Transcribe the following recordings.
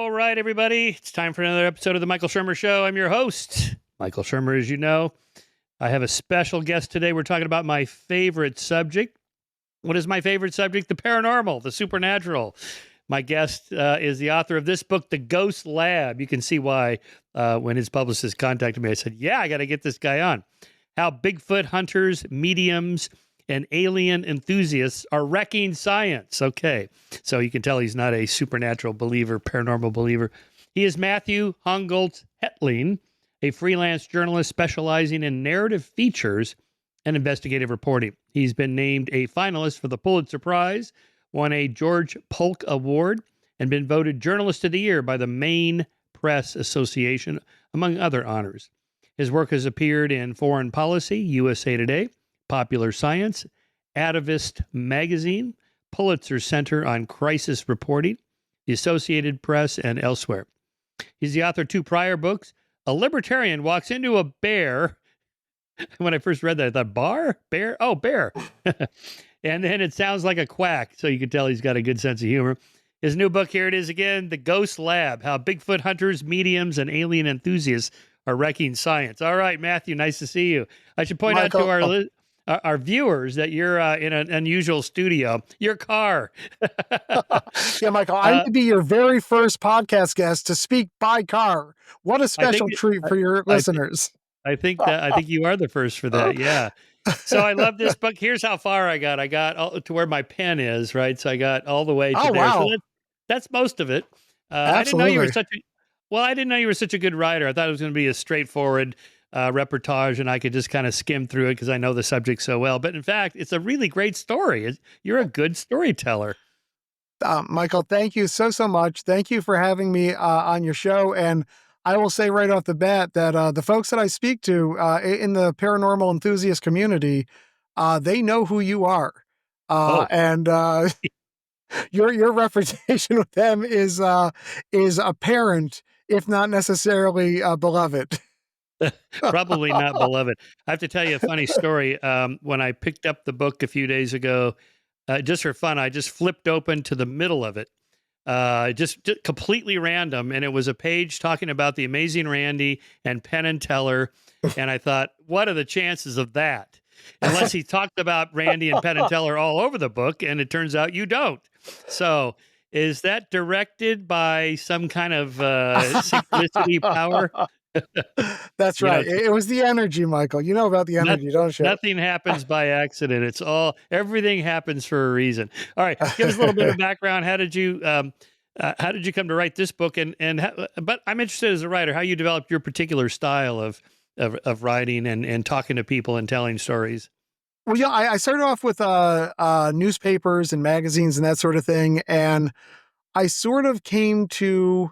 All right, everybody. It's time for another episode of the Michael Shermer Show. I'm your host, Michael Shermer, as you know. I have a special guest today. We're talking about my favorite subject. What is my favorite subject? The paranormal, the supernatural. My guest is the author of this book, The Ghost Lab. You can see why when his publicist contacted me, I said, yeah, I got to get this guy on. How Bigfoot hunters, mediums, and alien enthusiasts are wrecking science. Okay, so you can tell he's not a supernatural believer, paranormal believer. He is Matthew Hongoltz-Hetling, a freelance journalist specializing in narrative features and investigative reporting. He's been named a finalist for the Pulitzer Prize, won a George Polk Award, and been voted Journalist of the Year by the Maine Press Association, among other honors. His work has appeared in Foreign Policy, USA Today, Popular Science, Atavist Magazine, Pulitzer Center on Crisis Reporting, the Associated Press, and elsewhere. He's the author of two prior books. A libertarian walks into a bear. When I first read that, I thought, bar? Bear? Oh, bear. And then it sounds like a quack, so you can tell he's got a good sense of humor. His new book, here it is again, The Ghost Lab, How Bigfoot Hunters, Mediums, and Alien Enthusiasts Are Wrecking Science. All right, Matthew, nice to see you. I should point out to our viewers that you're in an unusual studio, your car. Yeah, Michael, I need to be your very first podcast guest to speak by car. What a special treat for your listeners. I think you are the first for that. Yeah. So I love this book. Here's how far I got. I got to where my pen is, right? So I got all the way to there. Wow. So that's most of it. Absolutely. I didn't know you were such a good writer. I thought it was going to be a straightforward reportage and I could just kind of skim through it because I know the subject so well. But in fact, it's a really great story. You're a good storyteller. Michael, thank you so much. Thank you for having me on your show. And I will say right off the bat that the folks that I speak to in the paranormal enthusiast community, they know who you are. And your reputation with them is apparent, if not necessarily beloved. Probably not beloved. I have to tell you a funny story. When I picked up the book a few days ago, just for fun, I just flipped open to the middle of it, just completely random. And it was a page talking about the amazing Randy and Penn and Teller. And I thought, what are the chances of that? Unless he talked about Randy and Penn and Teller all over the book. And it turns out you don't. So is that directed by some kind of synchronicity power? That's right. It was the energy, Michael. You know about the energy, don't you? Nothing happens by accident. Everything happens for a reason. All right, give us a little bit of background. How did you come to write this book? But I'm interested as a writer, how you developed your particular style of writing and talking to people and telling stories. Well, yeah, I started off with newspapers and magazines and that sort of thing, and I sort of came to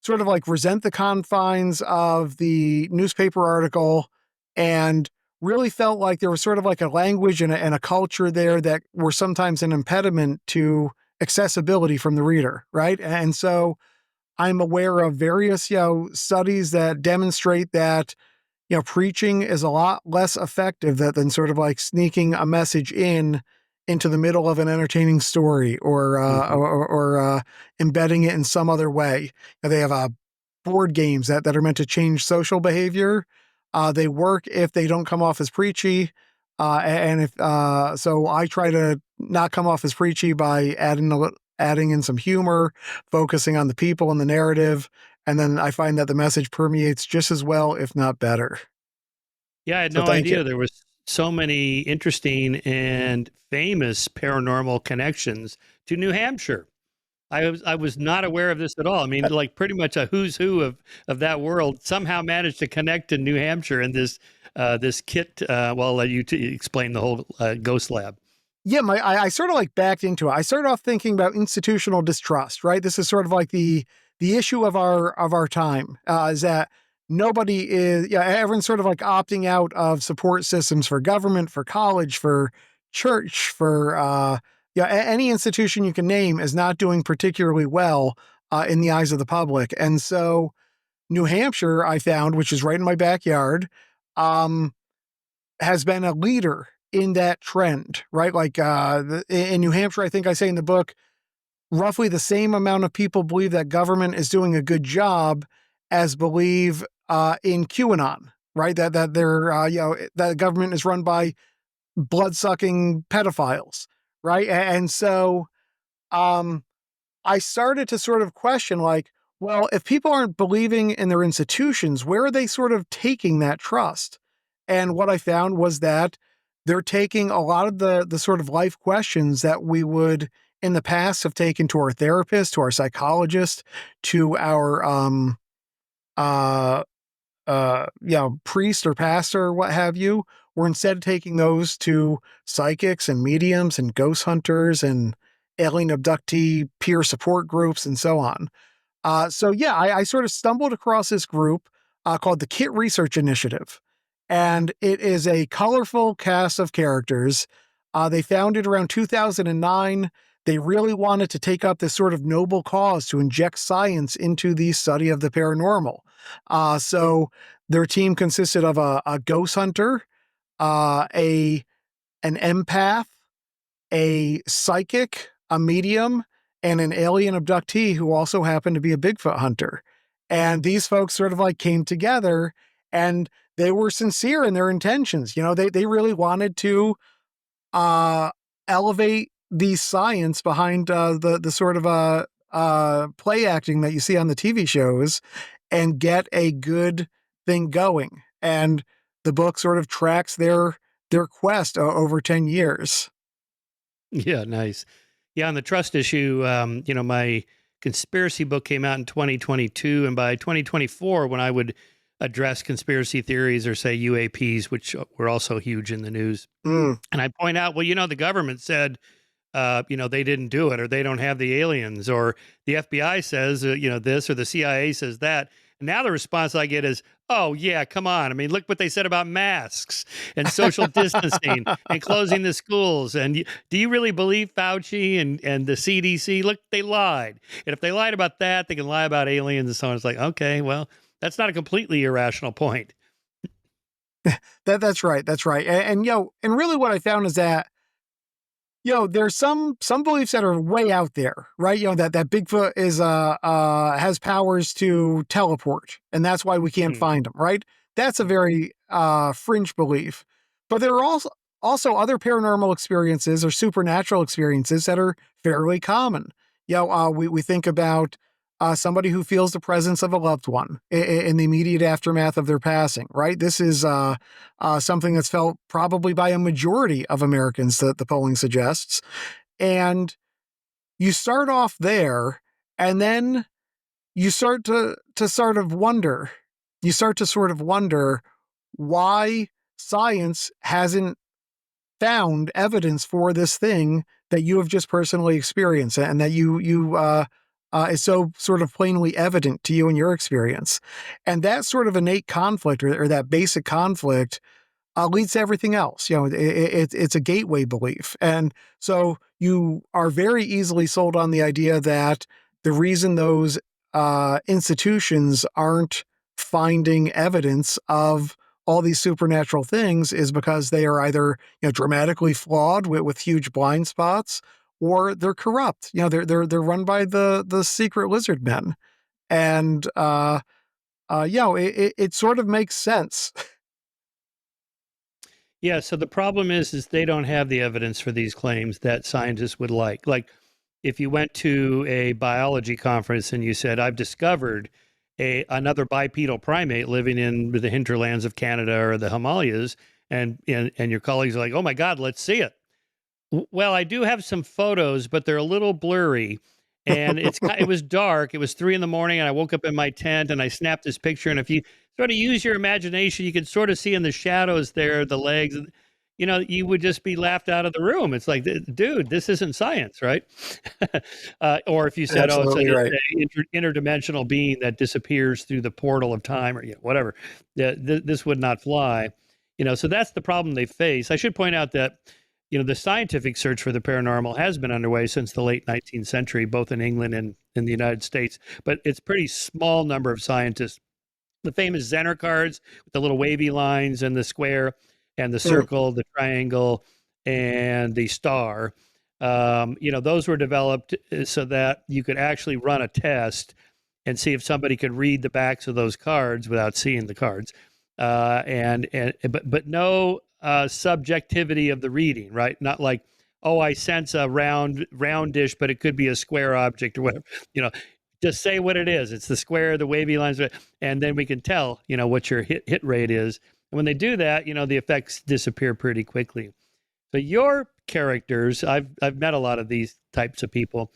sort of like resent the confines of the newspaper article and really felt like there was sort of like a language and a culture there that were sometimes an impediment to accessibility from the reader, right? And so I'm aware of various, studies that demonstrate that, preaching is a lot less effective than sort of like sneaking a message into the middle of an entertaining story or embedding it in some other way. They have board games that are meant to change social behavior. They work if they don't come off as preachy. So I try to not come off as preachy by adding in some humor, focusing on the people and the narrative. And then I find that the message permeates just as well, if not better. Yeah, I had no idea there was so many interesting and famous paranormal connections to New Hampshire. I was not aware of this at all. I mean, like pretty much a who's who of that world somehow managed to connect to New Hampshire and this Kitt. Well, I'll let you explain the whole Ghost Lab. Yeah, I sort of like backed into it. I started off thinking about institutional distrust, right? This is sort of like the issue of our time is that nobody is, everyone's sort of like opting out of support systems for government, for college, for church, for any institution you can name is not doing particularly well in the eyes of the public. And so New Hampshire, I found, which is right in my backyard, has been a leader in that trend, right? Like in New Hampshire, I think I say in the book, roughly the same amount of people believe that government is doing a good job as believe in QAnon, right? That they're that the government is run by blood-sucking pedophiles, right? And so I started to sort of question, like, well, if people aren't believing in their institutions, where are they sort of taking that trust? And what I found was that they're taking a lot of the sort of life questions that we would in the past have taken to our therapist, to our psychologist, to our uh priest or pastor or what have you. We're instead taking those to psychics and mediums and ghost hunters and alien abductee peer support groups and so on. I sort of stumbled across this group called the Kitt Research Initiative. And it is a colorful cast of characters. They founded around 2009. They really wanted to take up this sort of noble cause to inject science into the study of the paranormal. So their team consisted of a ghost hunter, an empath, a psychic, a medium, and an alien abductee who also happened to be a Bigfoot hunter. And these folks sort of like came together and they were sincere in their intentions. They really wanted to elevate the science behind the sort of play acting that you see on the TV shows and get a good thing going. And the book sort of tracks their quest over 10 years. Yeah, nice. Yeah, on the trust issue, my conspiracy book came out in 2022, and by 2024, when I would address conspiracy theories or say UAPs, which were also huge in the news, and I point out, well, the government said, they didn't do it, or they don't have the aliens, or the FBI says, this, or the CIA says that. And now the response I get is, oh, yeah, come on. I mean, look what they said about masks and social distancing and closing the schools. And do you really believe Fauci and the CDC? Look, they lied. And if they lied about that, they can lie about aliens and so on. It's like, okay, well, that's not a completely irrational point. That's right. That's right. And really what I found is that there's some beliefs that are way out there, right? That Bigfoot is has powers to teleport, and that's why we can't find him, right? That's a very fringe belief. But there are also other paranormal experiences or supernatural experiences that are fairly common. We think about somebody who feels the presence of a loved one in the immediate aftermath of their passing, right? This is something that's felt probably by a majority of Americans, that the polling suggests. And you start off there, and then you start to sort of wonder. You start to sort of wonder why science hasn't found evidence for this thing that you have just personally experienced and that you is so sort of plainly evident to you in your experience. And that sort of innate conflict or that basic conflict leads to everything else. It's a gateway belief. And so you are very easily sold on the idea that the reason those institutions aren't finding evidence of all these supernatural things is because they are either dramatically flawed with huge blind spots, or they're corrupt. They're run by the secret lizard men, and it sort of makes sense. Yeah, so the problem is they don't have the evidence for these claims that scientists would like. Like, if you went to a biology conference and you said, "I've discovered another bipedal primate living in the hinterlands of Canada or the Himalayas," and your colleagues are like, "Oh my God, let's see it." Well, I do have some photos, but they're a little blurry. And it was dark. It was 3 a.m, and I woke up in my tent and I snapped this picture. And if you sort of use your imagination, you can sort of see in the shadows there the legs. You would just be laughed out of the room. It's like, dude, this isn't science, right? Or if you said, "Oh, Absolutely right. it's an interdimensional being that disappears through the portal of time," or whatever, this would not fly. So that's the problem they face. I should point out that the scientific search for the paranormal has been underway since the late 19th century, both in England and in the United States, but it's pretty small number of scientists. The famous Zener cards with the little wavy lines and the square and the circle, the triangle, and the star. Those were developed so that you could actually run a test and see if somebody could read the backs of those cards without seeing the cards, but no subjectivity of the reading, right? Not like, oh, I sense a roundish, but it could be a square object or whatever. Just say what it is. It's the square, the wavy lines, and then we can tell, what your hit rate is. And when they do that, the effects disappear pretty quickly. So your characters, I've met a lot of these types of people.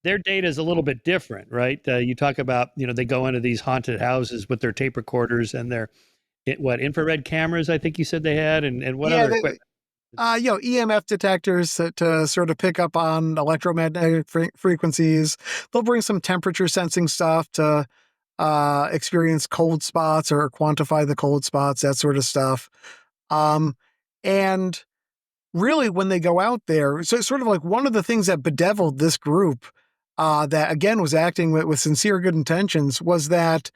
Their data is a little bit different, right? You talk about, they go into these haunted houses with their tape recorders and their infrared cameras, I think you said they had, and what other equipment? EMF detectors to sort of pick up on electromagnetic frequencies. They'll bring some temperature sensing stuff to experience cold spots or quantify the cold spots, that sort of stuff. And really, when they go out there, so it's sort of like one of the things that bedeviled this group, that again was acting with sincere good intentions, was that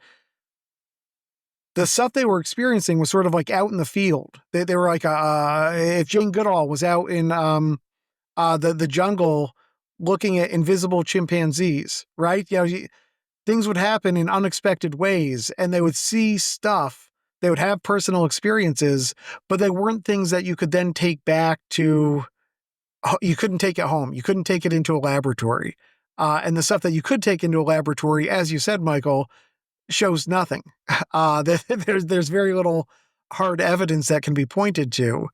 the stuff they were experiencing was sort of like out in the field. They were like, if Jane Goodall was out in the jungle looking at invisible chimpanzees, right? Things would happen in unexpected ways, and they would see stuff. They would have personal experiences, but they weren't things that you could then take back to. You couldn't take it home. You couldn't take it into a laboratory. And the stuff that you could take into a laboratory, as you said, Michael, shows nothing. There's very little hard evidence that can be pointed to.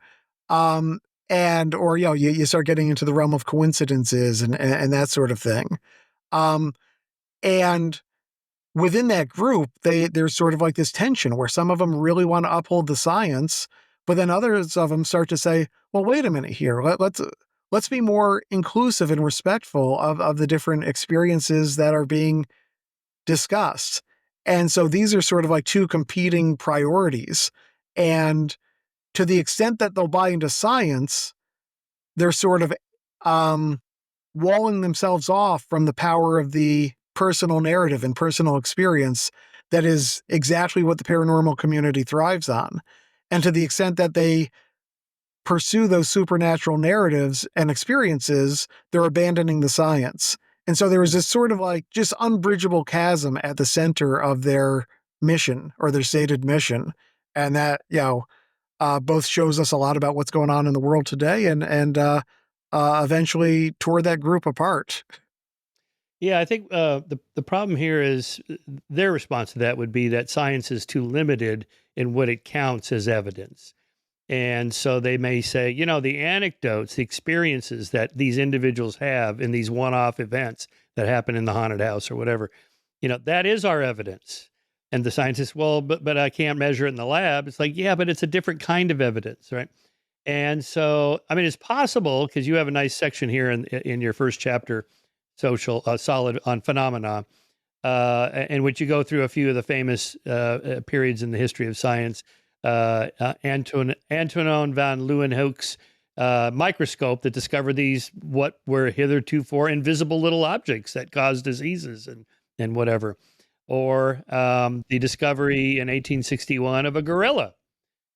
You start getting into the realm of coincidences and that sort of thing. And within that group, there's sort of like this tension where some of them really want to uphold the science, but then others of them start to say, well, wait a minute here. Let's be more inclusive and respectful of the different experiences that are being discussed. And so these are sort of like two competing priorities. And to the extent that they'll buy into science, they're sort of walling themselves off from the power of the personal narrative and personal experience that is exactly what the paranormal community thrives on. And to the extent that they pursue those supernatural narratives and experiences, they're abandoning the science. And so there was this sort of like just unbridgeable chasm at the center of their mission or their stated mission. And that, both shows us a lot about what's going on in the world today and eventually tore that group apart. Yeah, I think the problem here is their response to that would be that science is too limited in what it counts as evidence. And so they may say, the anecdotes, the experiences that these individuals have in these one-off events that happen in the haunted house or whatever, that is our evidence. And the scientists, well, but I can't measure it in the lab. It's like, yeah, but it's a different kind of evidence, right? And so, I mean, it's possible because you have a nice section here in your first chapter, solid on phenomena, in which you go through a few of the famous periods in the history of science. Antoine van Leeuwenhoek's microscope that discovered these what were hitherto invisible little objects that cause diseases and whatever, or the discovery in 1861 of a gorilla.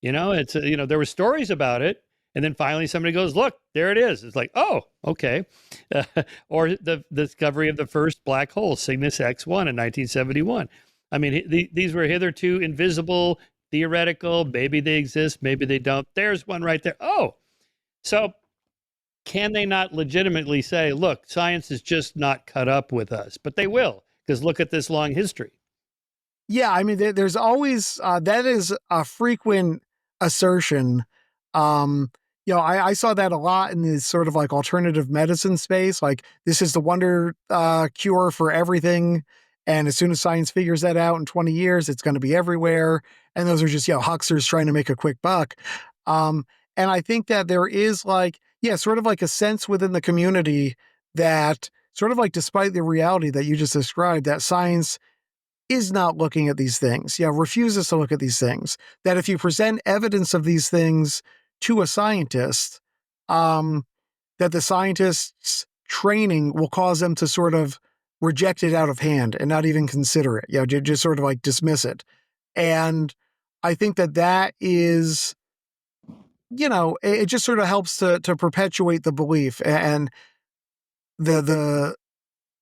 There were stories about it, and then finally somebody goes, "Look, there it is." It's like, oh, okay. Or the discovery of the first black hole, Cygnus X1 in 1971. I mean, these were hitherto invisible, theoretical. Maybe they exist, maybe they don't. There's one right there. Oh, so can they not legitimately say, look, science is just not cut up with us? But they will, because look at this long history. Yeah, I mean, there's always that is a frequent assertion. I saw that a lot in this sort of like alternative medicine space. Like, this is the wonder cure for everything. And as soon as science figures that out in 20 years, it's going to be everywhere. And those are just, hucksters trying to make a quick buck. And I think that there is like, sort of like a sense within the community that sort of like, despite the reality that you just described, that science is not looking at these things, refuses to look at these things, that if you present evidence of these things to a scientist, that the scientist's training will cause them to sort of reject it out of hand and not even consider it, just sort of like dismiss it. And I think that is, it just sort of helps to perpetuate the belief. And the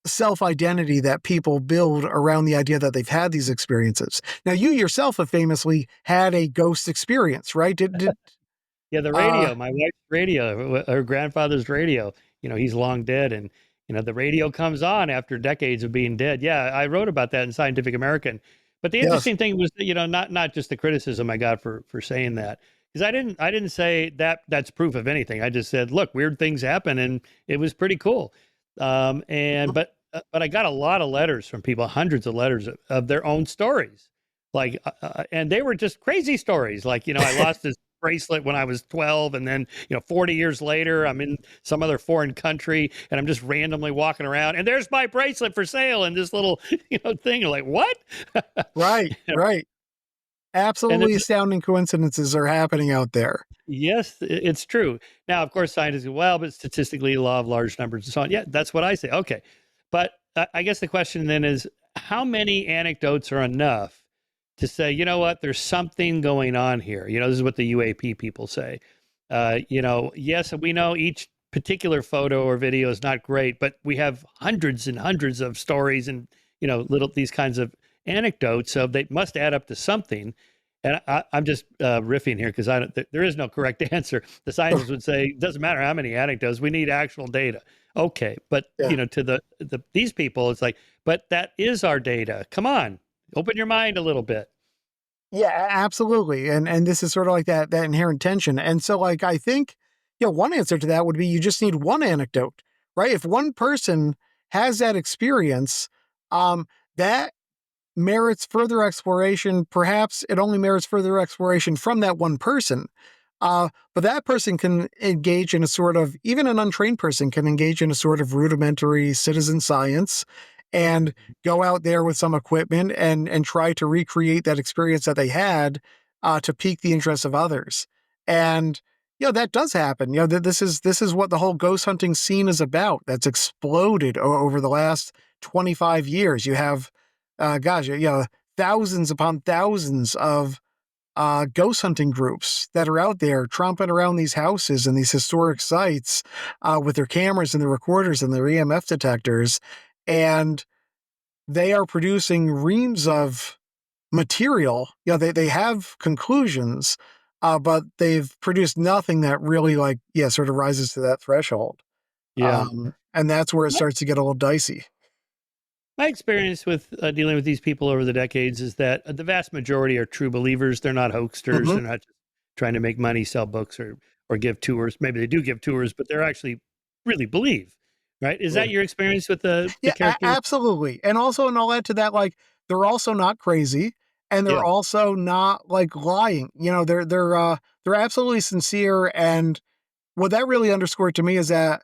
self-identity that people build around the idea that they've had these experiences. Now, you yourself have famously had a ghost experience, right? Yeah, the uh radio, my wife's radio, her grandfather's radio, he's long dead. And, the radio comes on after decades of being dead. Yeah, I wrote about that in Scientific American. But the yes. interesting thing was, not just the criticism I got for saying that, because I didn't say that that's proof of anything. I just said, look, weird things happen, and it was pretty cool. And Mhm. but I got a lot of letters from people, hundreds of letters of their own stories, like, and they were just crazy stories. Like, I lost this bracelet when I was 12, and then 40 years later I'm in some other foreign country and I'm just randomly walking around and there's my bracelet for sale in this little thing. You're like, what? Right, You know, right. and Absolutely it's astounding coincidences are happening out there. yes, it's true. Now, of course, scientists go, well, but statistically, law of large numbers and so on. Yeah, that's what I say. Okay, but I guess the question then is, how many anecdotes are enough to say, what, there's something going on here? This is what the UAP people say. Yes, we know each particular photo or video is not great, but we have hundreds and hundreds of stories and little these kinds of anecdotes, so they must add up to something. And I'm just riffing here because there is no correct answer. The scientists would say it doesn't matter how many anecdotes, we need actual data. Okay, but Yeah. to these people, it's like, but that is our data. Come on, open your mind a little bit. Yeah, absolutely. And this is sort of like that inherent tension. And so like I think, one answer to that would be you just need one anecdote, right? If one person has that experience, that merits further exploration. Perhaps it only merits further exploration from that one person. But that person can engage in a sort of, even an untrained person can engage in a sort of rudimentary citizen science and go out there with some equipment and try to recreate that experience that they had to pique the interest of others. And that does happen. This is what the whole ghost hunting scene is about. That's exploded over the last 25 years. You have thousands upon thousands of ghost hunting groups that are out there tromping around these houses and these historic sites with their cameras and their recorders and their EMF detectors. And they are producing reams of material. They have conclusions, but they've produced nothing that really sort of rises to that threshold. Yeah. And that's where it starts to get a little dicey. My experience with dealing with these people over the decades is that the vast majority are true believers. They're not hoaxsters. Hmm. They're not just trying to make money, sell books, or give tours. Maybe they do give tours, but they're actually really believe. Right? Is that your experience with the Yeah, characters? absolutely. And also, and I'll add to that, they're also not crazy and they're Yeah. also not lying. They're absolutely sincere. And what that really underscored to me is that,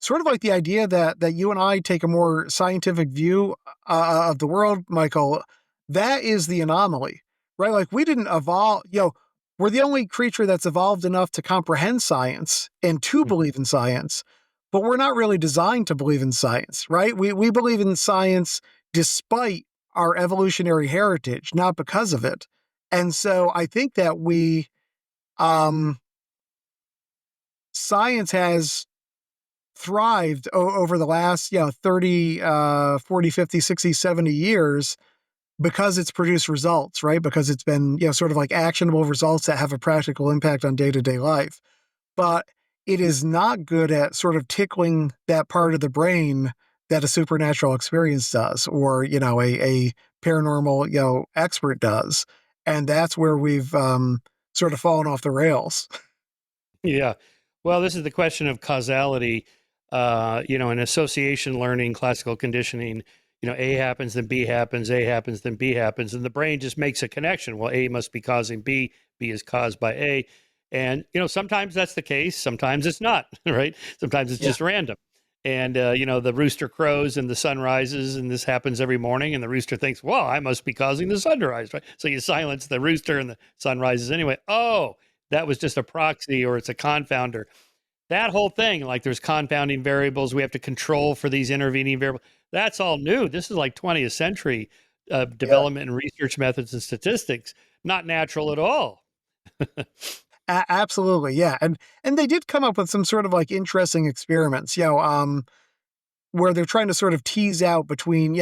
sort of like the idea that you and I take a more scientific view of the world, Michael, that is the anomaly, right? Like we didn't evolve, we're the only creature that's evolved enough to comprehend science and to Mhm. believe in science, but we're not really designed to believe in science, right? We believe in science despite our evolutionary heritage, not because of it. And so I think that um, science has thrived over the last 30 40 50 60 70 years because it's produced results, right? Because it's been sort of like actionable results that have a practical impact on day-to-day life. But it is not good at sort of tickling that part of the brain that a supernatural experience does, or a paranormal expert does. And that's where we've sort of fallen off the rails. Yeah. Well, this is the question of causality. In association learning, classical conditioning, A happens, then B happens, A happens, then B happens, and the brain just makes a connection. Well, A must be causing B, B is caused by A. And, sometimes that's the case, sometimes it's not, right? Sometimes it's Yeah. just random. And, the rooster crows and the sun rises, and this happens every morning. And the rooster thinks, well, I must be causing the sun to rise, right? So you silence the rooster and the sun rises anyway. Oh, that was just a proxy or it's a confounder. That whole thing, like there's confounding variables we have to control for these intervening variables. That's all new. This is like 20th century Yeah. development and research methods and statistics, not natural at all. Absolutely, yeah, and they did come up with some sort of interesting experiments. where they're trying to sort of tease out between,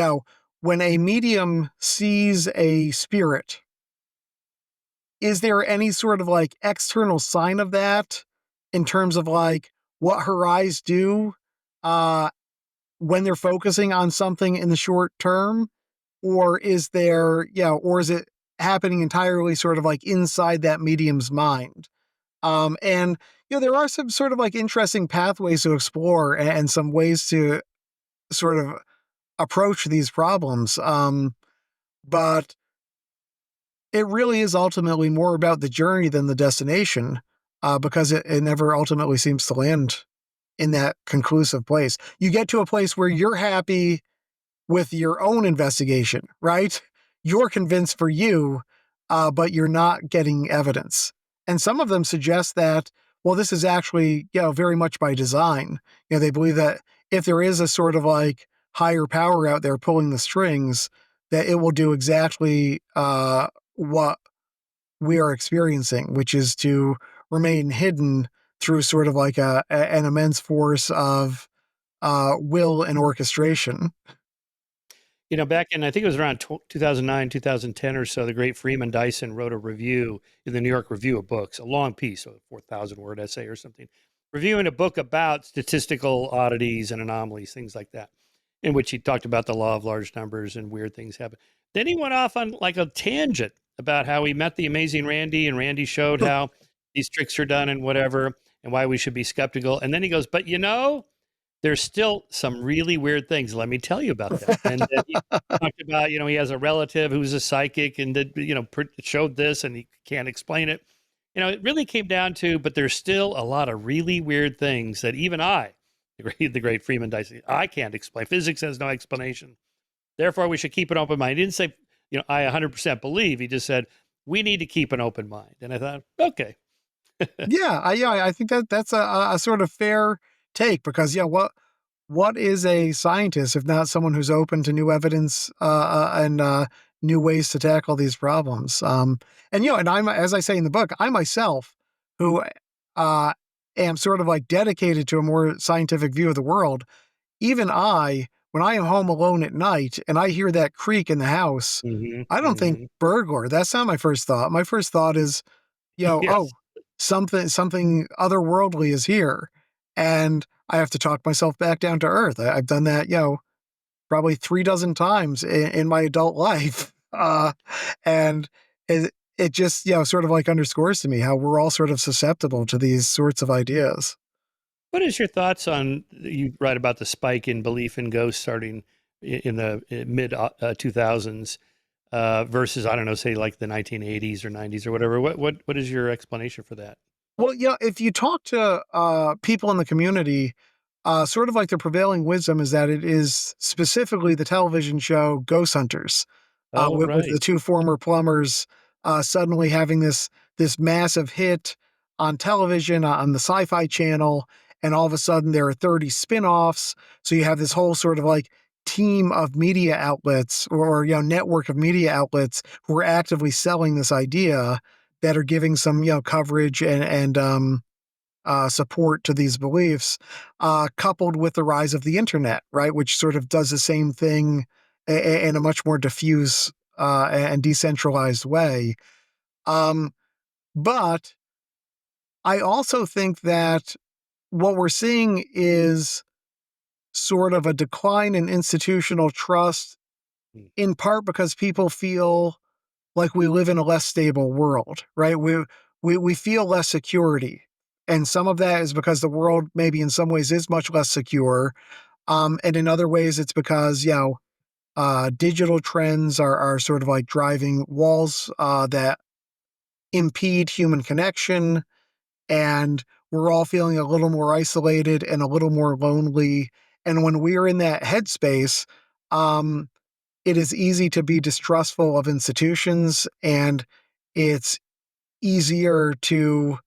when a medium sees a spirit, is there any sort of like external sign of that in terms of like what her eyes do uh, when they're focusing on something in the short term? Or is there, or is it happening entirely sort of like inside that medium's mind? And, there are some sort of like interesting pathways to explore and some ways to sort of approach these problems. But it really is ultimately more about the journey than the destination, because it never ultimately seems to land in that conclusive place. You get to a place where you're happy with your own investigation, right? You're convinced for you, but you're not getting evidence. And some of them suggest that, well, this is actually, very much by design. They believe that if there is a sort of like higher power out there pulling the strings, that it will do exactly what we are experiencing, which is to remain hidden through sort of like an immense force of will and orchestration. Back in, I think it was around 2009, 2010 or so, the great Freeman Dyson wrote a review in the New York Review of Books, a long piece, a 4,000 word essay or something, reviewing a book about statistical oddities and anomalies, things like that, in which he talked about the law of large numbers and weird things happen. Then he went off on like a tangent about how he met the amazing Randy, and Randy showed how these tricks are done and whatever, and why we should be skeptical. And then he goes, but there's still some really weird things. Let me tell you about that. And he talked about, he has a relative who's a psychic and that, showed this and he can't explain it. It really came down to, but there's still a lot of really weird things that even the great Freeman Dyson, I can't explain. Physics has no explanation. Therefore, we should keep an open mind. He didn't say, I 100% believe. He just said, we need to keep an open mind. And I thought, okay. I think that's a sort of fair take, because what is a scientist if not someone who's open to new evidence and new ways to tackle these problems? And I'm, as I say in the book, I myself, who am sort of like dedicated to a more scientific view of the world, even when I am home alone at night and I hear that creak in the house, I don't think burglar. That's not my first thought. My first thought is, Yes. something otherworldly is here. And I have to talk myself back down to earth. I've done that, probably 36 times in my adult life. And it just, sort of like underscores to me how we're all sort of susceptible to these sorts of ideas. What is your thoughts on, you write about the spike in belief in ghosts starting in the mid 2000s versus, I don't know, say like the 1980s or 90s or whatever. What is your explanation for that? Well, if you talk to people in the community, sort of like the prevailing wisdom is that it is specifically the television show Ghost Hunters, Oh, with the right. two former plumbers suddenly having this massive hit on television on the Sci-Fi Channel, and all of a sudden there are 30 spin-offs. So you have this whole sort of like team of media outlets, or network of media outlets who are actively selling this idea, that are giving some coverage and support to these beliefs, coupled with the rise of the internet, right, which sort of does the same thing in a much more diffuse and decentralized way. Um, but I also think that what we're seeing is sort of a decline in institutional trust, Mm. in part because people feel like we live in a less stable world, right? We feel less security. And some of that is because the world maybe in some ways is much less secure. And in other ways, it's because, digital trends are sort of like driving walls that impede human connection. And we're all feeling a little more isolated and a little more lonely. And when we're in that headspace, um, it is easy to be distrustful of institutions, and it's easier to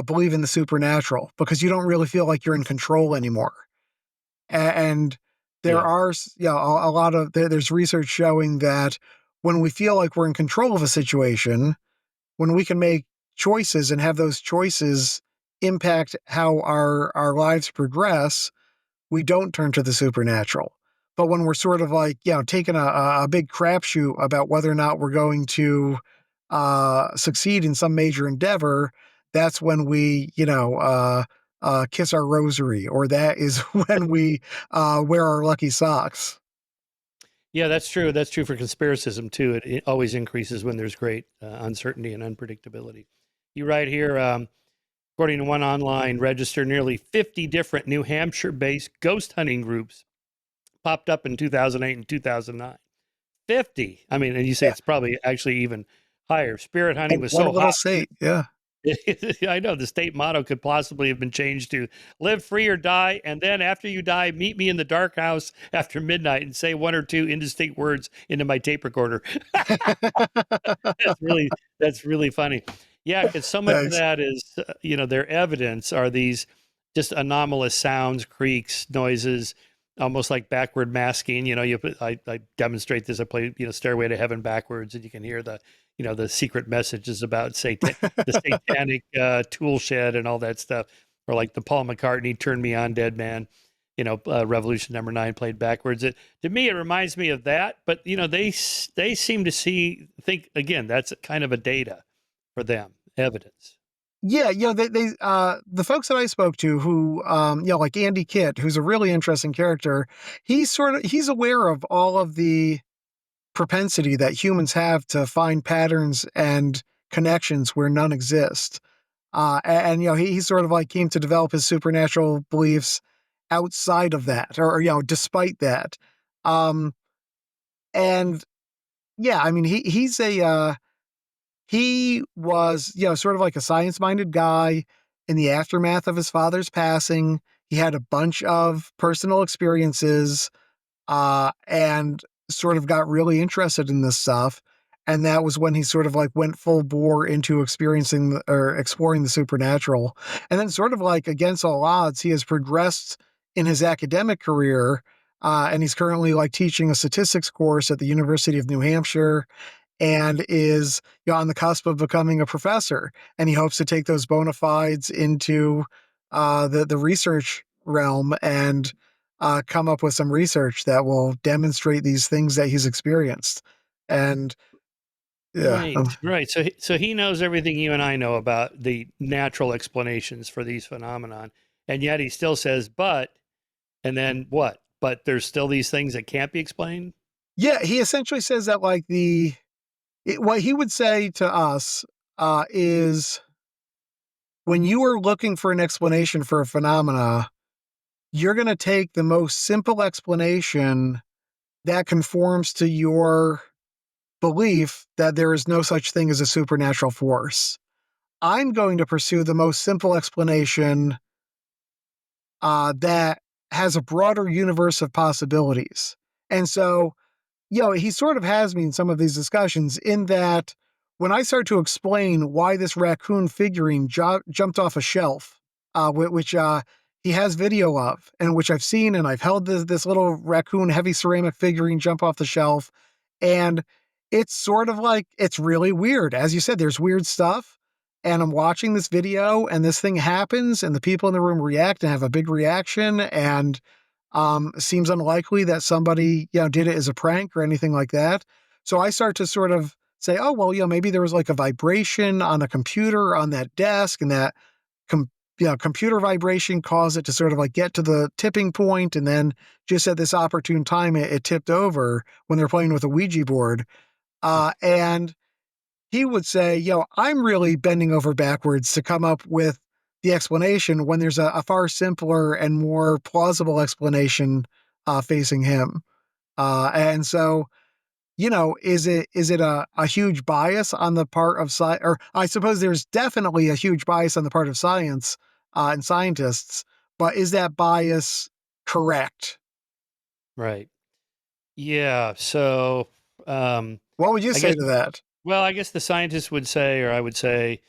believe in the supernatural because you don't really feel like you're in control anymore. And there Yeah. are, a lot of, there's research showing that when we feel like we're in control of a situation, when we can make choices and have those choices impact how our lives progress, we don't turn to the supernatural. But when we're sort of like, taking a big crapshoot about whether or not we're going to succeed in some major endeavor, that's when we, kiss our rosary, or that is when we wear our lucky socks. Yeah, that's true. That's true for conspiracism too. It always increases when there's great uncertainty and unpredictability. You write here, according to one online register, nearly 50 different New Hampshire-based ghost hunting groups popped up in 2008 and 2009. 50. I mean, and you say Yeah. it's probably actually even higher. Spirit hunting was One so little hot. state. Yeah. I know the state motto could possibly have been changed to live free or die. And then after you die, meet me in the dark house after midnight and say one or two indistinct words into my tape recorder. That's really funny. Yeah, because so much of Thanks. that is, their evidence are these just anomalous sounds, creaks, noises, almost like backward masking. I demonstrate this. I play, Stairway to Heaven backwards, and you can hear the secret messages about the satanic tool shed and all that stuff, or like the Paul McCartney "Turn Me On, Dead Man." Revolution Number 9 played backwards. To me, it reminds me of that, but they seem to think again that's kind of a data for them, evidence. Yeah, the folks that I spoke to who, like Andy Kitt, who's a really interesting character, he's aware of all of the propensity that humans have to find patterns and connections where none exist. And he sort of like came to develop his supernatural beliefs outside of that, or despite that. Um, and yeah, I mean, he was, sort of like a science-minded guy. In the aftermath of his father's passing, he had a bunch of personal experiences, and sort of got really interested in this stuff. And that was when he sort of like went full bore into experiencing or exploring the supernatural. And then sort of like against all odds, he has progressed in his academic career. And he's currently like teaching a statistics course at the University of New Hampshire, and is on the cusp of becoming a professor. And he hopes to take those bona fides into the research realm and come up with some research that will demonstrate these things that he's experienced. And yeah, Right. So he knows everything you and I know about the natural explanations for these phenomenon, and yet he still says, "But," and then what? But there's still these things that can't be explained. yeah, he essentially says that like what he would say to us is when you are looking for an explanation for a phenomena, you're going to take the most simple explanation that conforms to your belief that there is no such thing as a supernatural force. I'm going to pursue the most simple explanation that has a broader universe of possibilities. And so, he sort of has me in some of these discussions in that when I start to explain why this raccoon figurine jumped off a shelf, which he has video of, and which I've seen, and I've held this little raccoon heavy ceramic figurine jump off the shelf, and it's sort of like, it's really weird. As you said, there's weird stuff, and I'm watching this video, and this thing happens, and the people in the room react and have a big reaction, and seems unlikely that somebody, did it as a prank or anything like that. So I start to sort of say, oh, well, maybe there was like a vibration on a computer on that desk, and that computer vibration caused it to sort of like get to the tipping point, and then just at this opportune time, it tipped over when they're playing with a Ouija board. And he would say, I'm really bending over backwards to come up with the explanation when there's a far simpler and more plausible explanation facing him. And so, is it a huge bias on the part of science? Or I suppose there's definitely a huge bias on the part of science and scientists, but is that bias correct? Right. Yeah. So, What would you I say guess. to that? Well, I guess the scientists would say, or I would say,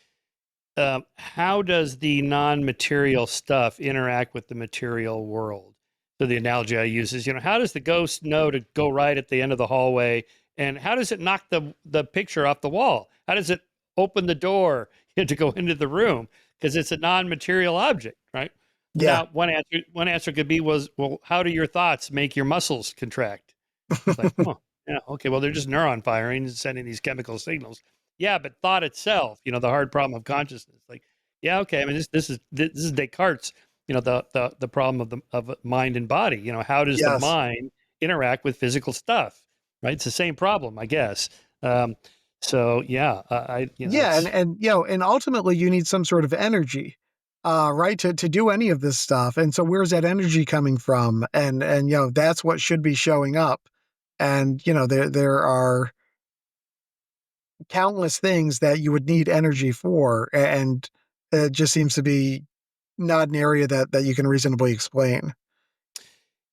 how does the non-material stuff interact with the material world? So the analogy I use is, how does the ghost know to go right at the end of the hallway, and how does it knock the picture off the wall? How does it open the door to go into the room? Because it's a non-material object, right? Yeah. Now, one answer could be was, well, how do your thoughts make your muscles contract? It's like, oh, yeah, okay, well, they're just neuron firing and sending these chemical signals. Yeah, but thought itself, the hard problem of consciousness. Like, yeah, okay, I mean, this is Descartes, the problem of mind and body. How does the Yes. mind interact with physical stuff? Right, it's the same problem, I guess. Um, so yeah, Yeah, it's and ultimately you need some sort of energy, right, to do any of this stuff. And so where's that energy coming from? And that's what should be showing up. And there are countless things that you would need energy for, and it just seems to be not an area that you can reasonably explain.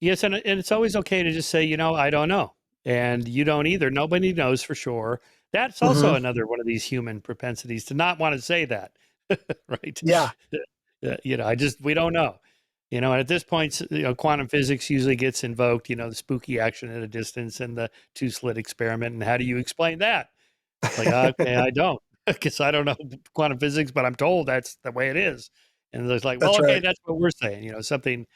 yes, and it's always okay to just say, I don't know, and you don't either. Nobody knows for sure. That's also Hmm. another one of these human propensities to not want to say that, right? Yeah. We don't know. And at this point, quantum physics usually gets invoked. The spooky action at a distance and the two-slit experiment. And how do you explain that? It's like, okay, I don't, because I don't know quantum physics, but I'm told that's the way it is. And it's like, well, That's okay, right. that's what we're saying. Something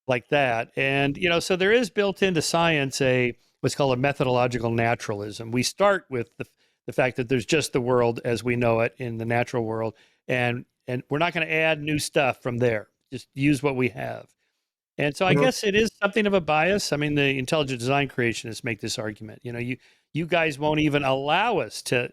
like that. And so there is built into science a what's called a methodological naturalism. We start with the fact that there's just the world as we know it in the natural world, and we're not going to add new stuff from there. Just use what we have. And so I Mhm. guess it is something of a bias. I mean, the intelligent design creationists make this argument. You guys won't even allow us to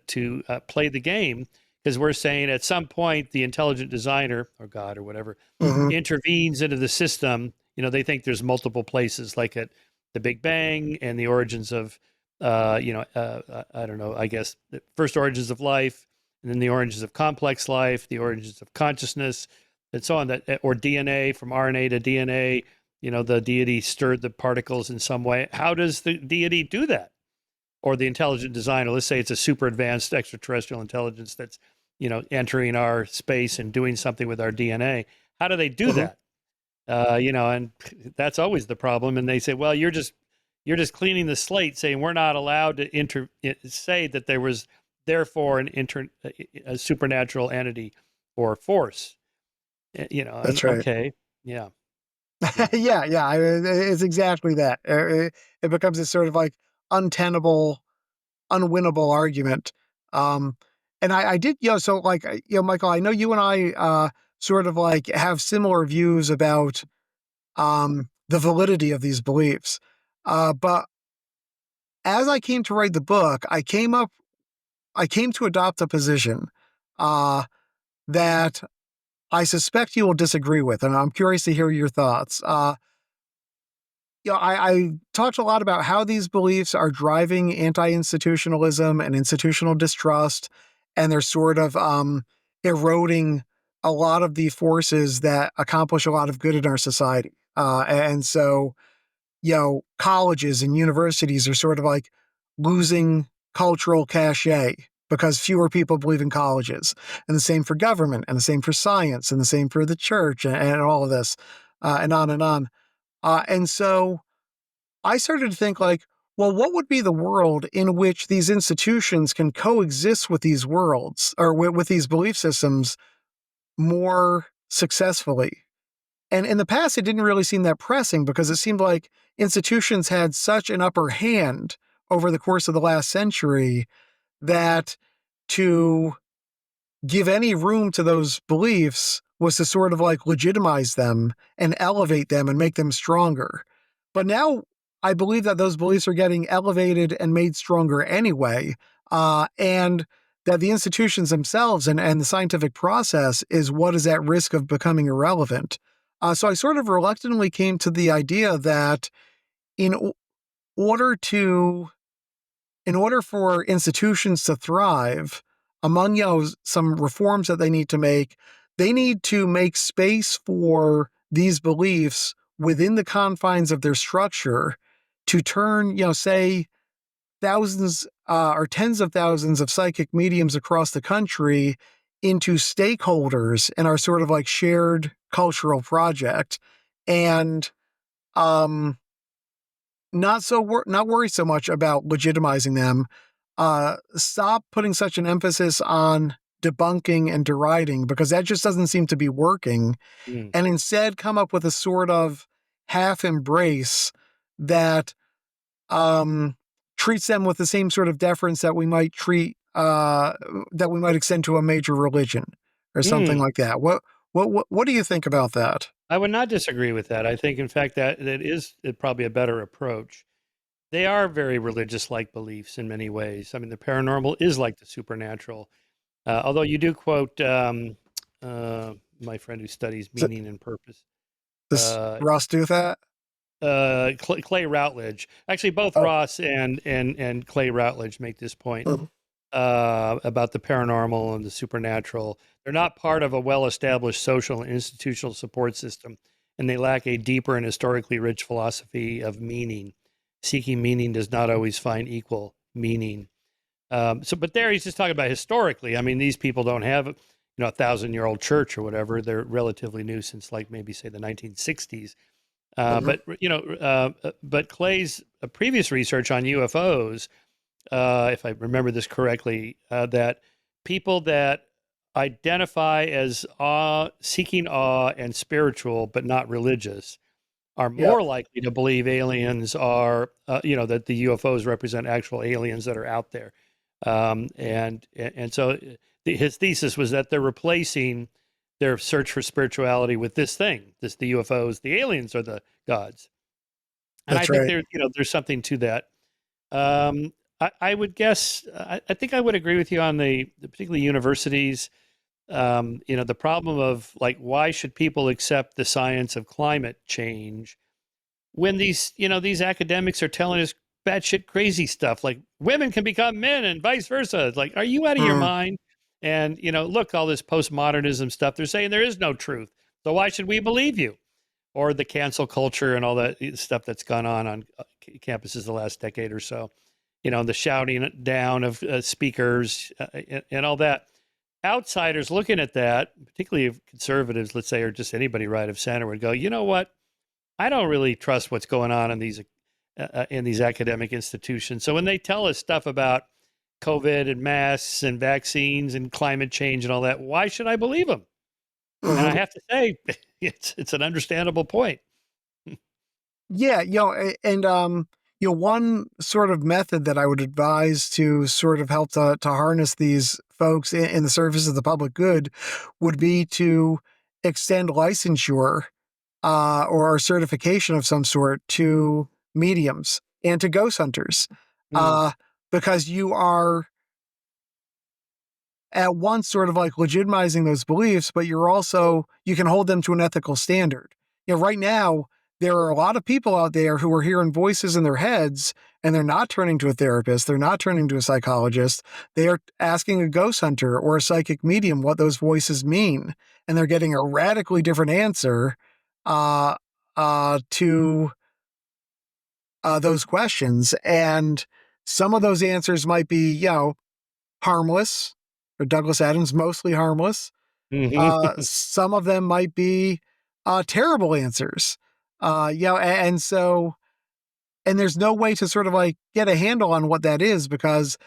play the game because we're saying at some point the intelligent designer or God or whatever Mhm. intervenes into the system. They think there's multiple places, like at the Big Bang and the origins of, I don't know, I guess the first origins of life, and then the origins of complex life, the origins of consciousness, and so on. That or DNA from RNA to DNA. The deity stirred the particles in some way. How does the deity do that? Or the intelligent designer? Let's say it's a super advanced extraterrestrial intelligence that's entering our space and doing something with our DNA. How do they do Mhm. that? And that's always the problem. And they say, well, you're just cleaning the slate, saying we're not allowed to say that there was therefore a supernatural entity or force. And That's right. okay, yeah, yeah, Yeah, yeah, it's exactly that. It becomes this sort of like untenable, unwinnable argument. Um, and I did, so like, Michael, I know you and I sort of like have similar views about the validity of these beliefs. But as I came to write the book, I came to adopt a position uh, that I suspect you will disagree with, and I'm curious to hear your thoughts. I talked a lot about how these beliefs are driving anti-institutionalism and institutional distrust, and they're sort of eroding a lot of the forces that accomplish a lot of good in our society. And so, colleges and universities are sort of like losing cultural cachet because fewer people believe in colleges. And the same for government, and the same for science, and the same for the church, and all of this, and on and on. And so I started to think like, well, what would be the world in which these institutions can coexist with these worlds or with these belief systems more successfully? And in the past, it didn't really seem that pressing because it seemed like institutions had such an upper hand over the course of the last century that to give any room to those beliefs was to sort of like legitimize them and elevate them and make them stronger. But now I believe that those beliefs are getting elevated and made stronger anyway, and that the institutions themselves and the scientific process is what is at risk of becoming irrelevant. So I sort of reluctantly came to the idea that in order to in order for institutions to thrive, among some reforms that they need to make space for these beliefs within the confines of their structure to turn, say, thousands or tens of thousands of psychic mediums across the country into stakeholders in our sort of like shared cultural project, and um, not worry so much about legitimizing them. Stop putting such an emphasis on debunking and deriding, because that just doesn't seem to be working, Mm. and instead come up with a sort of half embrace that treats them with the same sort of deference that we might extend to a major religion or something Mm. like that. What do you think about that? I would not disagree with that. I think, in fact, that is probably a better approach. They are very religious-like beliefs in many ways. I mean, the paranormal is like the supernatural. Although you do quote my friend who studies Does, meaning and purpose, does uh, Ross do that? Clay Routledge. Actually, both Oh, Ross and Clay Routledge make this point mhm. about the paranormal and the supernatural. They're not part of a well-established social and institutional support system, and they lack a deeper and historically rich philosophy of meaning. Seeking meaning does not always find equal meaning. But there he's just talking about historically. I mean, these people don't have, 1,000-year-old church or whatever. They're relatively new since, like, maybe say the 1960s. Mhm. But Clay's previous research on UFOs, if I remember this correctly, that people that identify as seeking awe and spiritual, but not religious, are Yep. more likely to believe aliens are, that the UFOs represent actual aliens that are out there. And so his thesis was that they're replacing their search for spirituality with this thing, the UFOs, the aliens are the gods. And I That's think right. there's something to that. I would guess, I think I would agree with you on the particularly universities. The problem of, like, why should people accept the science of climate change when these academics are telling us batshit crazy stuff, like women can become men and vice versa. It's like, are you out of your Mm. mind? And look, all this postmodernism stuff, they're saying there is no truth. So why should we believe you? Or the cancel culture and all that stuff that's gone on campuses the last decade or so. The shouting down of speakers and all that. Outsiders looking at that, particularly if conservatives, let's say, or just anybody right of center, would go, you know what? I don't really trust what's going on in these academic institutions. So when they tell us stuff about COVID and masks and vaccines and climate change and all that, why should I believe them? And I Mhm. have to say, it's an understandable point. Yeah, and one sort of method that I would advise to sort of help to harness these folks in the service of the public good would be to extend licensure or certification of some sort to mediums and to ghost hunters, Mm. because you are at once sort of like legitimizing those beliefs, but you can hold them to an ethical standard. Right now, there are a lot of people out there who are hearing voices in their heads and they're not turning to a therapist, they're not turning to a psychologist, they are asking a ghost hunter or a psychic medium what those voices mean. And they're getting a radically different answer uh, to those questions. And some of those answers might be, harmless, or Douglas Adams, mostly harmless. Mm-hmm. Some of them might be terrible answers. And so, and there's no way to sort of like get a handle on what that is, because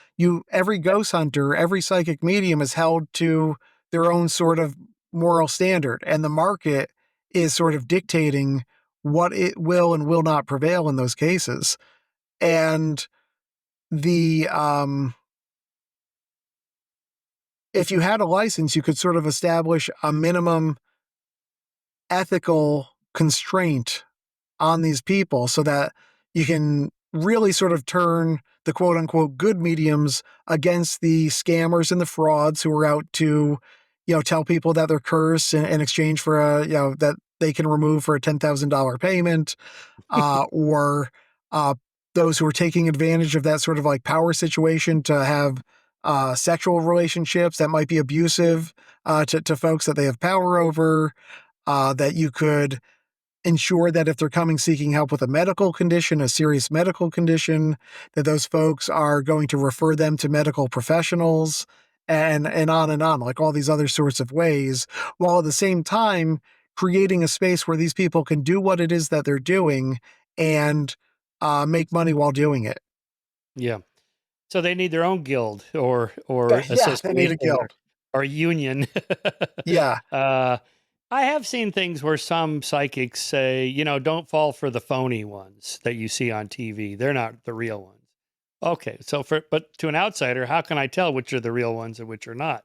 every ghost hunter, every psychic medium is held to their own sort of moral standard, and the market is sort of dictating what it will and will not prevail in those cases. And the if you had a license, you could sort of establish a minimum ethical constraint on these people so that you can really sort of turn the quote unquote good mediums against the scammers and the frauds who are out to, tell people that they're cursed in exchange for that they can remove for a $10,000 payment, or those who are taking advantage of that sort of like power situation to have sexual relationships that might be abusive to folks that they have power over, that you could ensure that if they're coming seeking help with a medical condition, a serious medical condition, that those folks are going to refer them to medical professionals, and on, like all these other sorts of ways, while at the same time creating a space where these people can do what it is that they're doing and make money while doing it. Yeah. So they need their own guild or Yeah, they need a association. guild. or union. Yeah, uh, I have seen things where some psychics say, don't fall for the phony ones that you see on TV. They're not the real ones. Okay, so but to an outsider, how can I tell which are the real ones and which are not?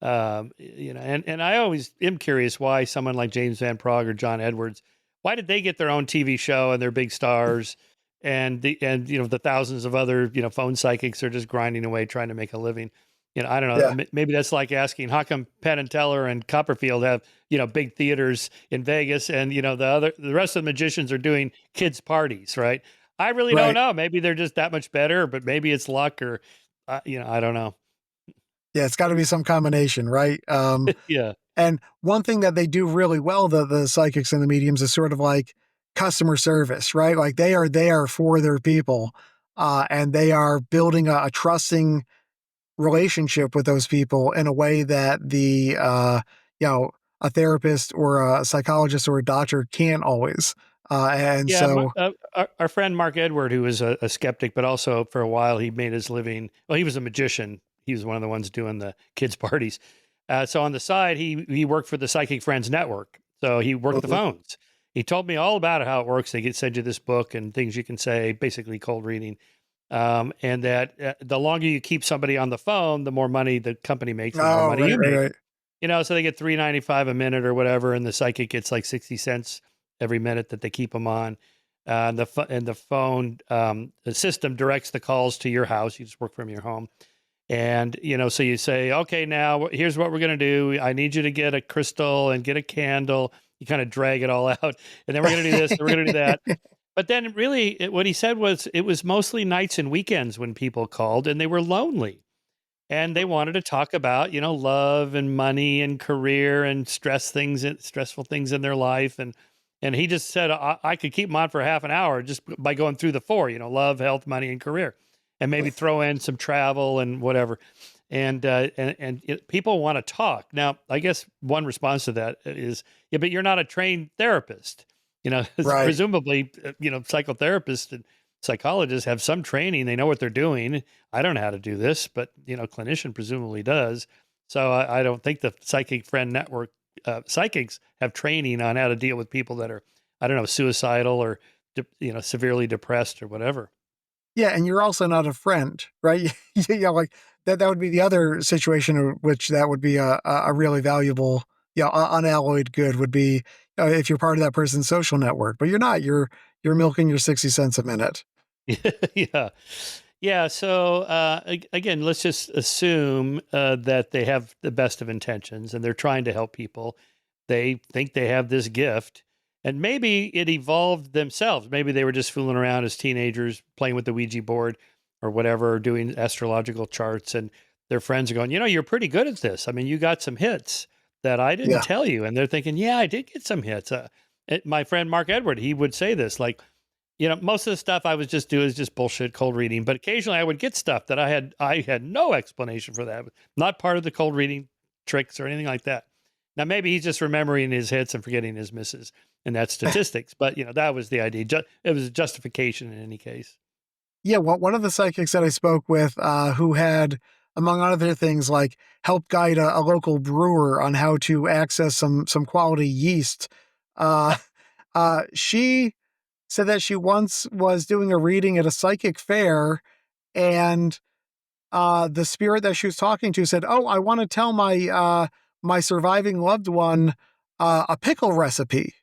And I always am curious why someone like James Van Prague or John Edwards, why did they get their own TV show and they're big stars, and the thousands of other phone psychics are just grinding away trying to make a living. I don't know. yeah, Maybe that's like asking how come Penn and Teller and Copperfield have big theaters in Vegas, and the rest of the magicians are doing kids parties, right? I really don't right. know. Maybe they're just that much better, but maybe it's luck, or I don't know. Yeah, it's got to be some combination, right? Yeah. And one thing that they do really well, the psychics and the mediums, is sort of like customer service, right? Like they are there for their people, and they are building a trusting relationship with those people in a way that you know, a therapist or a psychologist or a doctor can't always. And Yeah, so, our friend Mark Edward, who was a skeptic, but also for a while he made his living. Well, he was a magician. He was one of the ones doing the kids' parties. So on the side, he worked for the Psychic Friends Network. So he worked the Mhm. phones. He told me all about how it works. They could send you this book and things you can say, basically cold reading. And that the longer you keep somebody on the phone, the more money the company makes, the more Oh, money right, you right, make. right. So they get $3.95 a minute or whatever, and the psychic gets like 60 cents every minute that they keep them on. The phone the system directs the calls to your house. You just work from your home, and so you say, okay, now here's what we're gonna do. I need you to get a crystal and get a candle. You kind of drag it all out, and then we're gonna do this, and we're gonna do that. But then, really, what he said was it was mostly nights and weekends when people called, and they were lonely and they wanted to talk about love and money and career and stressful things in their life. And he just said I could keep them on for half an hour just by going through the four, love, health, money, and career, and maybe throw in some travel and whatever. And people want to talk now. I guess one response to that is, yeah, but you're not a trained therapist. Right. Presumably, psychotherapists and psychologists have some training. They know what they're doing. I don't know how to do this, but clinician presumably does. So I don't think the Psychic Friend Network psychics have training on how to deal with people that are, I don't know, suicidal or severely depressed or whatever. Yeah, and you're also not a friend, right? Yeah, like that would be the other situation in which that would be a really valuable, unalloyed good would be if you're part of that person's social network, but you're not. You're milking your 60 cents a minute. Yeah. Yeah. So again, let's just assume that they have the best of intentions and they're trying to help people. They think they have this gift, and maybe it evolved themselves. Maybe they were just fooling around as teenagers, playing with the Ouija board or whatever, or doing astrological charts. And their friends are going, you're pretty good at this. I mean, you got some hits that I didn't Yeah. tell you. And they're thinking, yeah, I did get some hits. My friend Mark Edward, he would say this like, most of the stuff I was just doing is just bullshit cold reading, but occasionally I would get stuff that I had no explanation for that. Not part of the cold reading tricks or anything like that. Now maybe he's just remembering his hits and forgetting his misses, and that's statistics. But that was the idea. It was a justification in any case. Yeah, well, one of the psychics that I spoke with, who had, among other things, like help guide a local brewer on how to access some quality yeast. Uh, she said that she once was doing a reading at a psychic fair, and the spirit that she was talking to said, "Oh, I want to tell my surviving loved one a pickle recipe."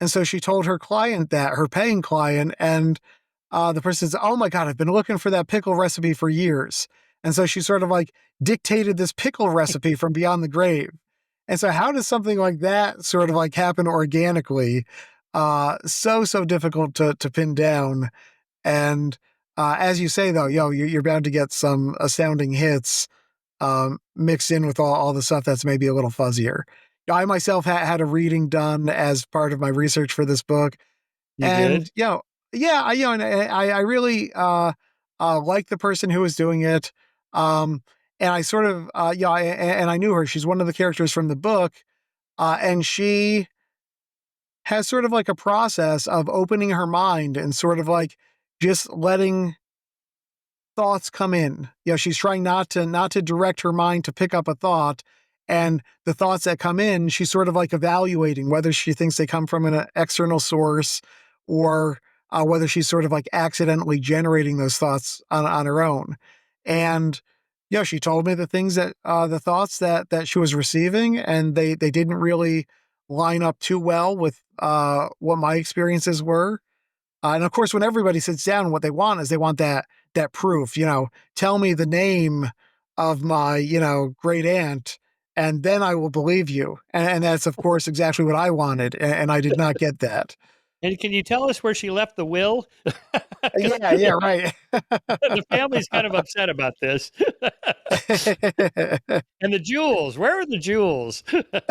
And so she told her client that, her paying client, and the person says, "Oh my God, I've been looking for that pickle recipe for years." And so she sort of like dictated this pickle recipe from beyond the grave. And so how does something like that sort of like happen organically? So difficult to pin down. And as you say, though, you're bound to get some astounding hits mixed in with all the stuff that's maybe a little fuzzier. I myself had a reading done as part of my research for this book, You and did? yeah, and I really like the person who was doing it, and I sort of and I knew her. She's one of the characters from the book, and she has sort of like a process of opening her mind and sort of like just letting thoughts come in. She's trying not to direct her mind to pick up a thought, and the thoughts that come in, she's sort of like evaluating whether she thinks they come from an external source, or whether she's sort of like accidentally generating those thoughts on her own. And she told me the things that the thoughts that she was receiving, and they didn't really line up too well with what my experiences were. And of course, when everybody sits down, what they want is they want that proof. Tell me the name of my great aunt, and then I will believe you. And that's of course exactly what I wanted, and I did not get that. And can you tell us where she left the will? 'Cause Yeah, right. the family's kind of upset about this. And the jewels, where are the jewels?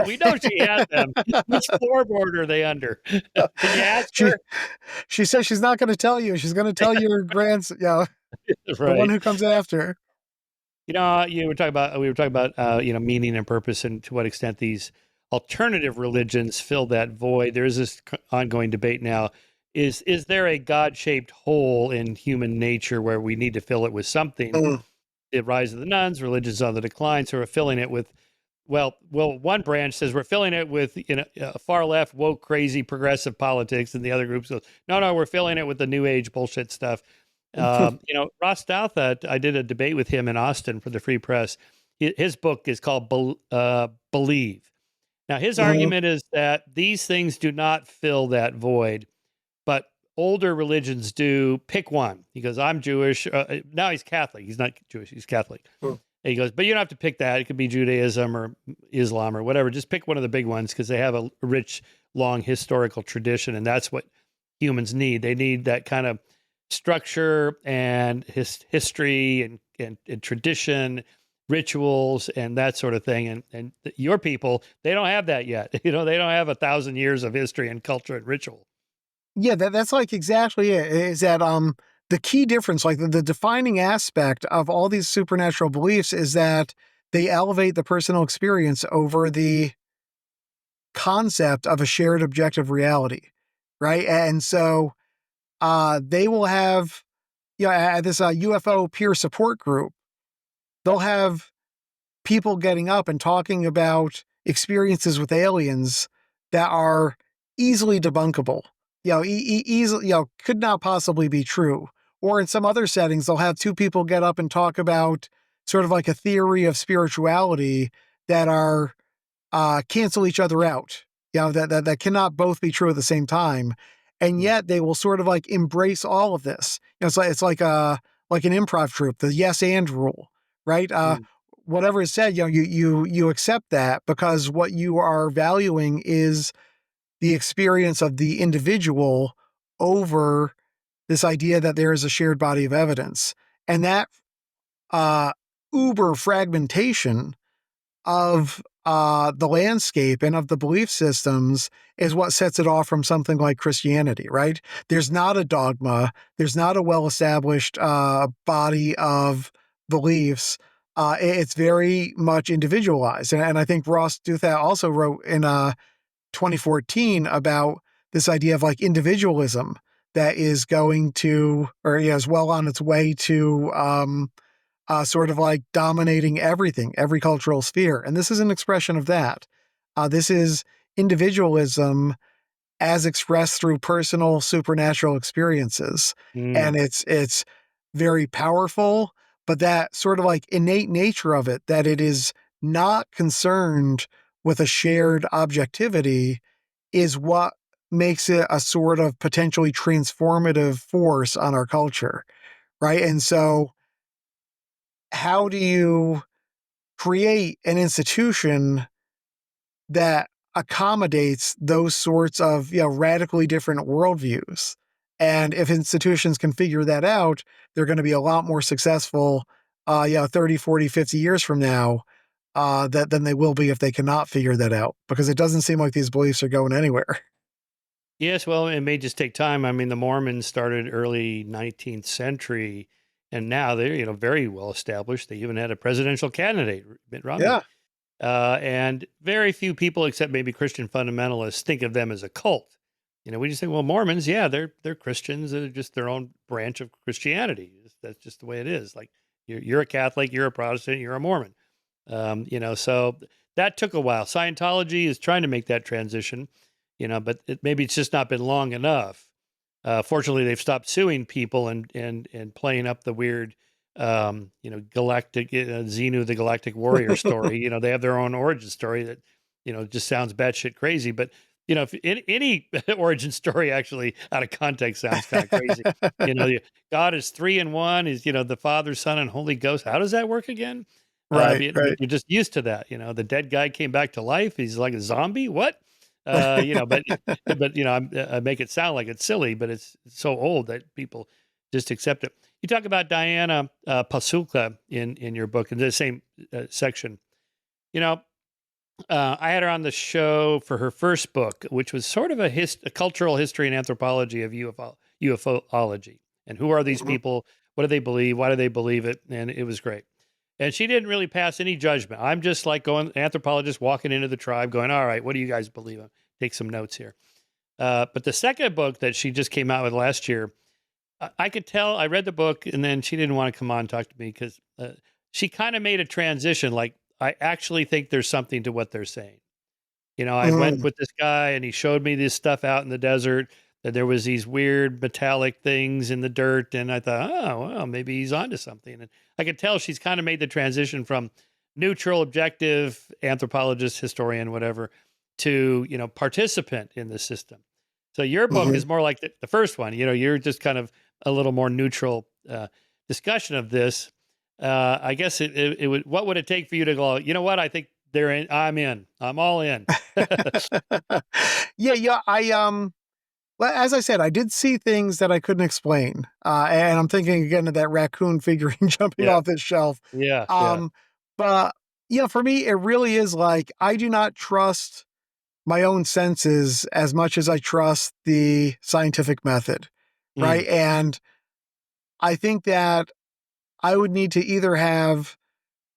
We know she had them. Which floorboard are they under? Can you ask she her? she says she's not going to tell you. She's going to tell your the one Right. who comes after. You were talking about we were talking about meaning and purpose, and to what extent these alternative religions fill that void. There is this ongoing debate now. Is there a God-shaped hole in human nature where we need to fill it with something? Mm. The rise of the nuns, religion's on the decline, so we're filling it with one branch says we're filling it with far left, woke, crazy, progressive politics, and the other group goes, no, we're filling it with the new age bullshit stuff. Ross Douthat, I did a debate with him in Austin for the Free Press. His book is called Believe. Now, his argument is that these things do not fill that void, but older religions do. Pick one. He goes, I'm Jewish. Now he's Catholic. He's not Jewish. He's Catholic. And he goes, but you don't have to pick that. It could be Judaism or Islam or whatever. Just pick one of the big ones because they have a rich, long historical tradition, and that's what humans need. They need that kind of structure and history and tradition, rituals, and that sort of thing. And your people, they don't have that yet. They don't have 1,000 years of history and culture and ritual. Yeah, that's like exactly it. Is that the key difference, like the defining aspect of all these supernatural beliefs is that they elevate the personal experience over the concept of a shared objective reality, right? And so they will have, at this UFO peer support group, they'll have people getting up and talking about experiences with aliens that are easily debunkable, easily, could not possibly be true. Or in some other settings, they'll have two people get up and talk about sort of like a theory of spirituality that are cancel each other out. That cannot both be true at the same time. And yet they will sort of like embrace all of this. It's like an improv troupe, the yes and rule, right? Whatever is said, you accept that because what you are valuing is the experience of the individual over this idea that there is a shared body of evidence. And that uber fragmentation of the landscape and of the belief systems is what sets it off from something like Christianity, right? There's not a dogma. There's not a well-established body of beliefs. It's very much individualized. And I think Ross Douthat also wrote in 2014 about this idea of like individualism that is going to, or is well on its way to sort of like dominating everything, every cultural sphere. And this is an expression of that. This is individualism as expressed through personal supernatural experiences. And it's very powerful, but that sort of like innate nature of it, that it is not concerned with a shared objectivity, is what makes it a sort of potentially transformative force on our culture, right? And so how do you create an institution that accommodates those sorts of radically different worldviews? And if institutions can figure that out, they're going to be a lot more successful 30, 40, 50 years from now than they will be if they cannot figure that out, because it doesn't seem like these beliefs are going anywhere. Yes, well, it may just take time. I mean, the Mormons started early 19th century, and now they're very well established. They even had a presidential candidate, Mitt Romney. Yeah. And very few people, except maybe Christian fundamentalists, think of them as a cult. We just say, well, Mormons, yeah, they're Christians. They're just their own branch of Christianity. That's just the way it is. Like you're a Catholic, you're a Protestant, you're a Mormon. So that took a while. Scientology is trying to make that transition, but maybe it's just not been long enough. Fortunately, they've stopped suing people and playing up the weird, galactic Xenu, the Galactic Warrior story. They have their own origin story that, just sounds batshit crazy. But if any origin story actually out of context sounds kind of crazy. God is 3 in 1. Is the Father, Son, and Holy Ghost. How does that work again? Right, But right. you're just used to that. The dead guy came back to life. He's like a zombie. What? But I make it sound like it's silly, but it's so old that people just accept it. You talk about Diana Pasulka in your book in the same section. I had her on the show for her first book, which was sort of a cultural history and anthropology of UFOlogy. And who are these Mhm. people? What do they believe? Why do they believe it? And it was great. And she didn't really pass any judgment. I'm just like anthropologist walking into the tribe going, all right, what do you guys believe in? Take some notes here. But the second book that she just came out with last year, I could tell. I read the book, and then she didn't want to come on and talk to me because she kind of made a transition. Like, I actually think there's something to what they're saying. I went Mhm. with this guy, and he showed me this stuff out in the desert. That there was these weird metallic things in the dirt, and I thought, oh, well, maybe he's onto something. And I could tell she's kind of made the transition from neutral, objective anthropologist, historian, whatever, to participant in the system. So your book Mhm. is more like the first one. You're just kind of a little more neutral discussion of this. I guess it would. What would it take for you to go? You know what? I think they're in. I'm in. I'm all in. Yeah, yeah. Well, as I said, I did see things that I couldn't explain, and I'm thinking again of that raccoon figurine jumping Yeah. off this shelf. Yeah. Yeah. Um, but for me, it really is like I do not trust my own senses as much as I trust the scientific method, Mm, right? And I think that I would need to either have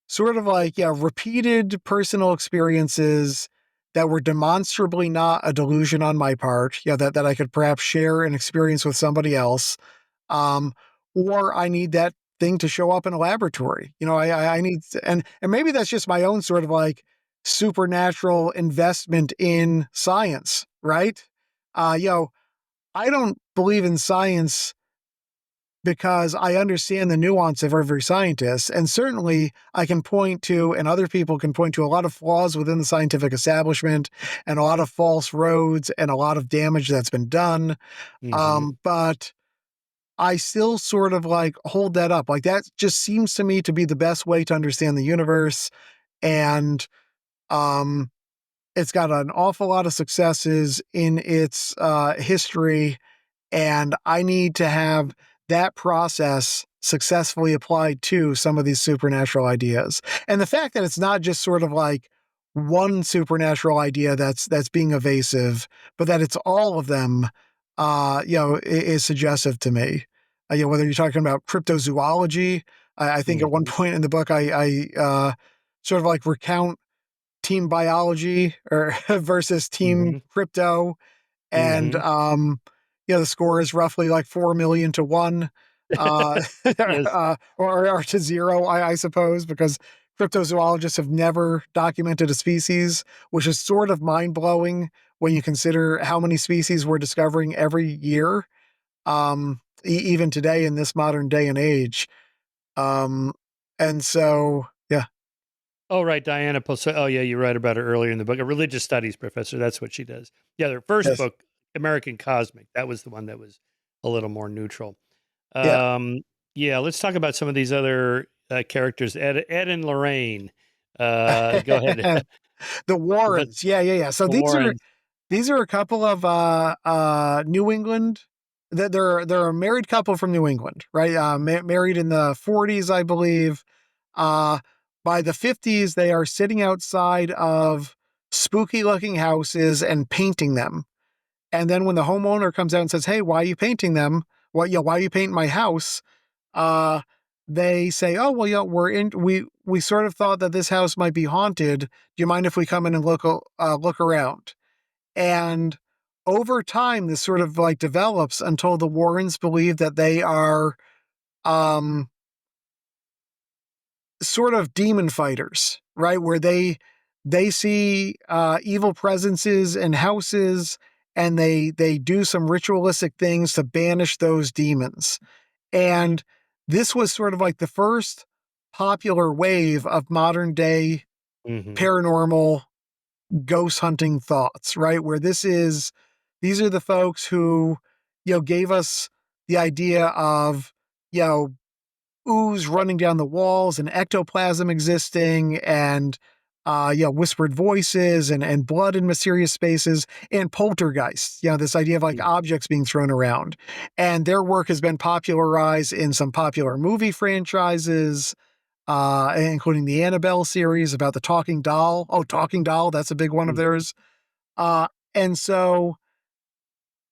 sort of like, yeah, repeated personal experiences that were demonstrably not a delusion on my part, that I could perhaps share an experience with somebody else. Um, or I need that thing to show up in a laboratory. I need, and maybe that's just my own sort of like supernatural investment in science, right? Uh, you know, I don't believe in science because I understand the nuance of every scientist. And certainly I can point to, and other people can point to a lot of flaws within the scientific establishment and a lot of false roads and a lot of damage that's been done. hmm But I still sort of like hold that up. Like that just seems to me to be the best way to understand the universe. And, um, it's got an awful lot of successes in its history, and I need to have that process successfully applied to some of these supernatural ideas. And the fact that it's not just sort of like one supernatural idea that's being evasive, but that it's all of them, is suggestive to me. Whether you're talking about cryptozoology, I think at one hmm point in the book, I sort of like recount team biology or versus team hmm crypto, and, hmm the score is roughly like 4,000,000 to 1, uh, Yes. or to 0, I suppose, because cryptozoologists have never documented a species, which is sort of mind-blowing when you consider how many species we're discovering every year, even today in this modern day and age. Um, and so, yeah. Oh, right. Diana Posse. Oh, yeah. You write about her earlier in the book. A religious studies professor. That's what she does. Yeah. Their first Yes. book, American Cosmic, that was the one that was a little more neutral. Yeah. Um, yeah. Let's talk about some of these other characters. Ed and Lorraine. Go ahead. The the, Warrens. Yeah, yeah, yeah. So the these are Warrens. These are a couple of New England. They're a married couple from New England, right? Married in the 40s, I believe. Uh, by the 50s, they are sitting outside of spooky looking houses and painting them. And then when the homeowner comes out and says, "Hey, why are you painting them? Why are you painting my house?" Uh, they say, "Oh, well, we sort of thought that this house might be haunted. Do you mind if we come in and look around?" And over time, this sort of like develops until the Warrens believe that they are um, sort of demon fighters, right? Where they see evil presences in houses, and they do some ritualistic things to banish those demons. And this was sort of like the first popular wave of modern day Mm-hmm. paranormal ghost hunting thoughts, right? Where these are the folks who, gave us the idea of, ooze running down the walls and ectoplasm existing and whispered voices and blood in mysterious spaces and poltergeists, this idea of like objects being thrown around. And their work has been popularized in some popular movie franchises, including the Annabelle series about the talking doll. Oh, talking doll, that's a big one of theirs. And so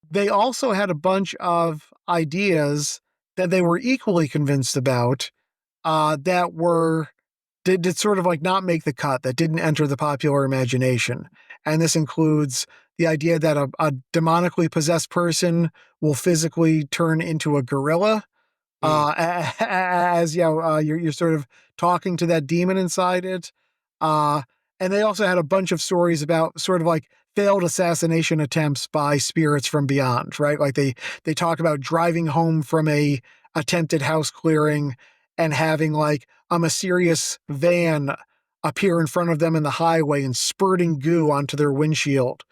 they also had a bunch of ideas that they were equally convinced about, that did sort of like not make the cut, that didn't enter the popular imagination. And this includes the idea that a demonically possessed person will physically turn into a gorilla, as you're sort of talking to that demon inside it. And they also had a bunch of stories about sort of like failed assassination attempts by spirits from beyond, right? Like they talk about driving home from a attempted house clearing and having like a mysterious van appear in front of them in the highway and spurting goo onto their windshield.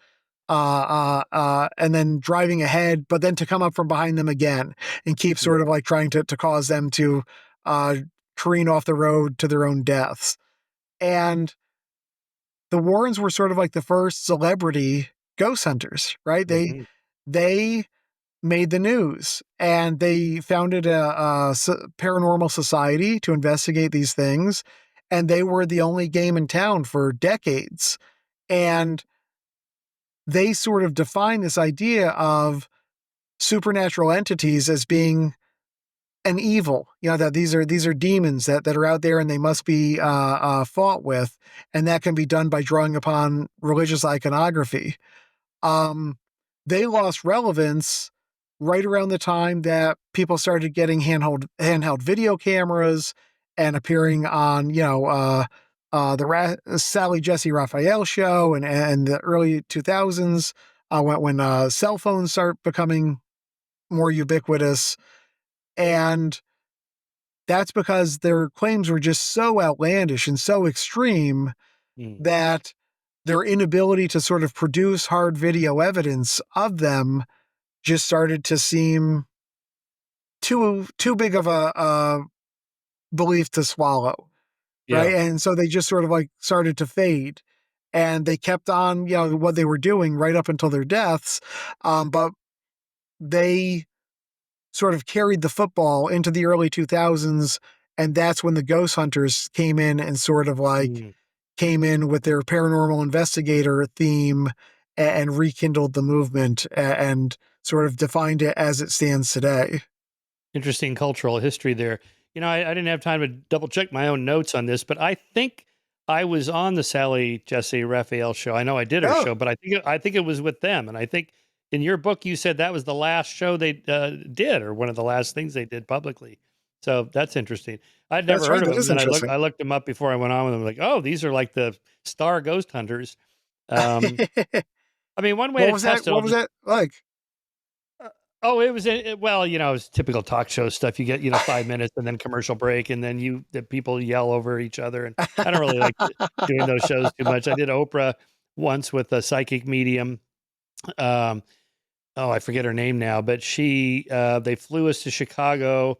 And then driving ahead, but then to come up from behind them again and keep sort of like trying to cause them to careen off the road to their own deaths. And the Warrens were sort of like the first celebrity ghost hunters, right? Mm-hmm. They made the news, and they founded a paranormal society to investigate these things. And they were the only game in town for decades. And they sort of define this idea of supernatural entities as being an evil, that these are demons that are out there and they must be fought with. And that can be done by drawing upon religious iconography. They lost relevance right around the time that people started getting handheld video cameras and appearing on, the Sally Jesse Raphael show and the early 2000s, when cell phones start becoming more ubiquitous. And that's because their claims were just so outlandish and so extreme that their inability to sort of produce hard video evidence of them just started to seem too big of a belief to swallow, right? Yeah. And so they just sort of like started to fade, and they kept on, what they were doing right up until their deaths. But they sort of carried the football into the early 2000s, and that's when the ghost hunters came in and sort of like came in with their paranormal investigator theme and rekindled the movement and sort of defined it as it stands today. Interesting cultural history there. I didn't have time to double check my own notes on this, but I think I was on the Sally Jesse Raphael show. I know I did her Oh, show, but I think it was with them. And I think in your book you said that was the last show they did, or one of the last things they did publicly. So that's interesting. I'd never that's heard right. of That them. is And then interesting. I looked them up before I went on with them. Like, oh, these are like the star ghost hunters. Um, I mean, one way What to was that? test it, What was that like? uh, oh, it was well, it was typical talk show stuff. You get 5 minutes and then commercial break, and then the people yell over each other. And I don't really like doing those shows too much. I did Oprah once with a psychic medium. Um, oh, I forget her name now, but they flew us to Chicago,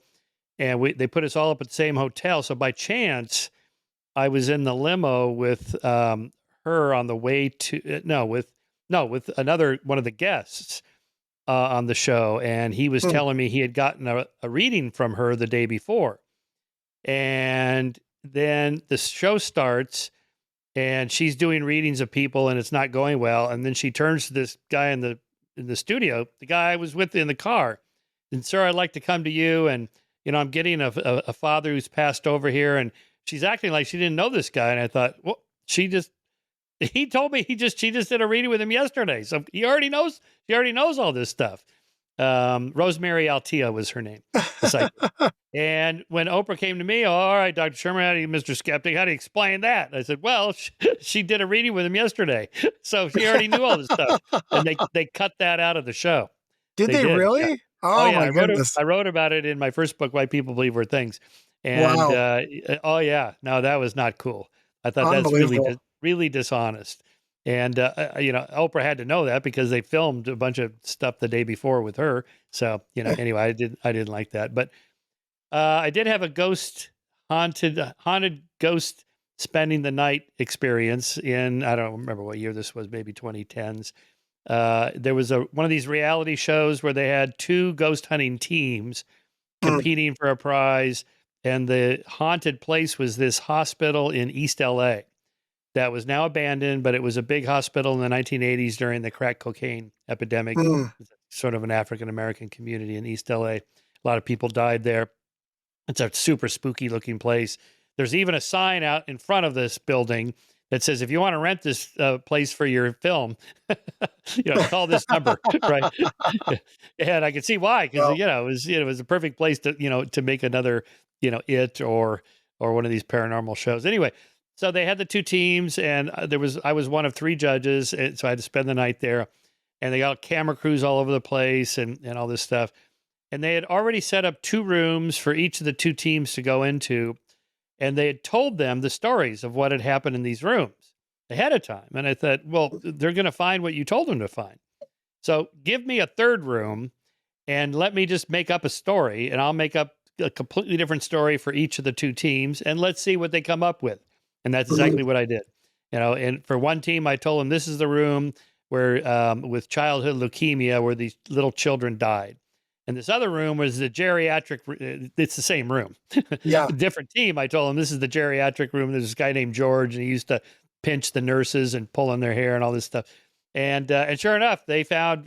and they put us all up at the same hotel. So by chance, I was in the limo with her on the way to with another one of the guests on the show, and he was Hmm. telling me he had gotten a reading from her the day before, and then the show starts, and she's doing readings of people, and it's not going well, and then she turns to this guy in the studio, the guy I was with in the car, and sir, I'd like to come to you, and I'm getting a father who's passed over here, and she's acting like she didn't know this guy, and I thought, well, he told me she just did a reading with him yesterday, so he already knows. She already knows all this stuff. Rosemary Altea was her name, the psychic. And when Oprah came to me, all right, Dr. Shermer, how do you, Mr. Skeptic, how do you explain that? And I said, well, she did a reading with him yesterday. So she already knew all this stuff. And they cut that out of the show. Did they did. Yeah. really? Oh, Oh yeah. my goodness. I wrote about it in my first book, Why People Believe Weird Things. And, Wow. oh, yeah. No, that was not cool. I thought that's Unbelievable. really dishonest. And, Oprah had to know that because they filmed a bunch of stuff the day before with her. So, anyway, I didn't like that. But I did have a haunted ghost spending the night experience in, I don't remember what year this was, maybe 2010s. There was one of these reality shows where they had two ghost hunting teams competing for a prize, and the haunted place was this hospital in East LA that was now abandoned, but it was a big hospital in the 1980s during the crack cocaine epidemic. Sort of an African American community in East LA. A lot of people died there. It's a super spooky looking place. There's even a sign out in front of this building that says, if you want to rent this place for your film, call this number, right? And I can see why, because Well, it was a perfect place to make another It or one of these paranormal shows. Anyway, so they had the two teams, and I was one of three judges, and so I had to spend the night there. And they got camera crews all over the place and all this stuff. And they had already set up two rooms for each of the two teams to go into. And they had told them the stories of what had happened in these rooms ahead of time. And I thought, well, they're going to find what you told them to find. So give me a third room and let me just make up a story, and I'll make up a completely different story for each of the two teams, and let's see what they come up with. And that's exactly what I did. And for one team, I told them this is the room where with childhood leukemia where these little children died. And this other room was the geriatric. It's the same room. yeah. Different team. I told them this is the geriatric room. There's this guy named George, and he used to pinch the nurses and pull on their hair and all this stuff. And sure enough, they found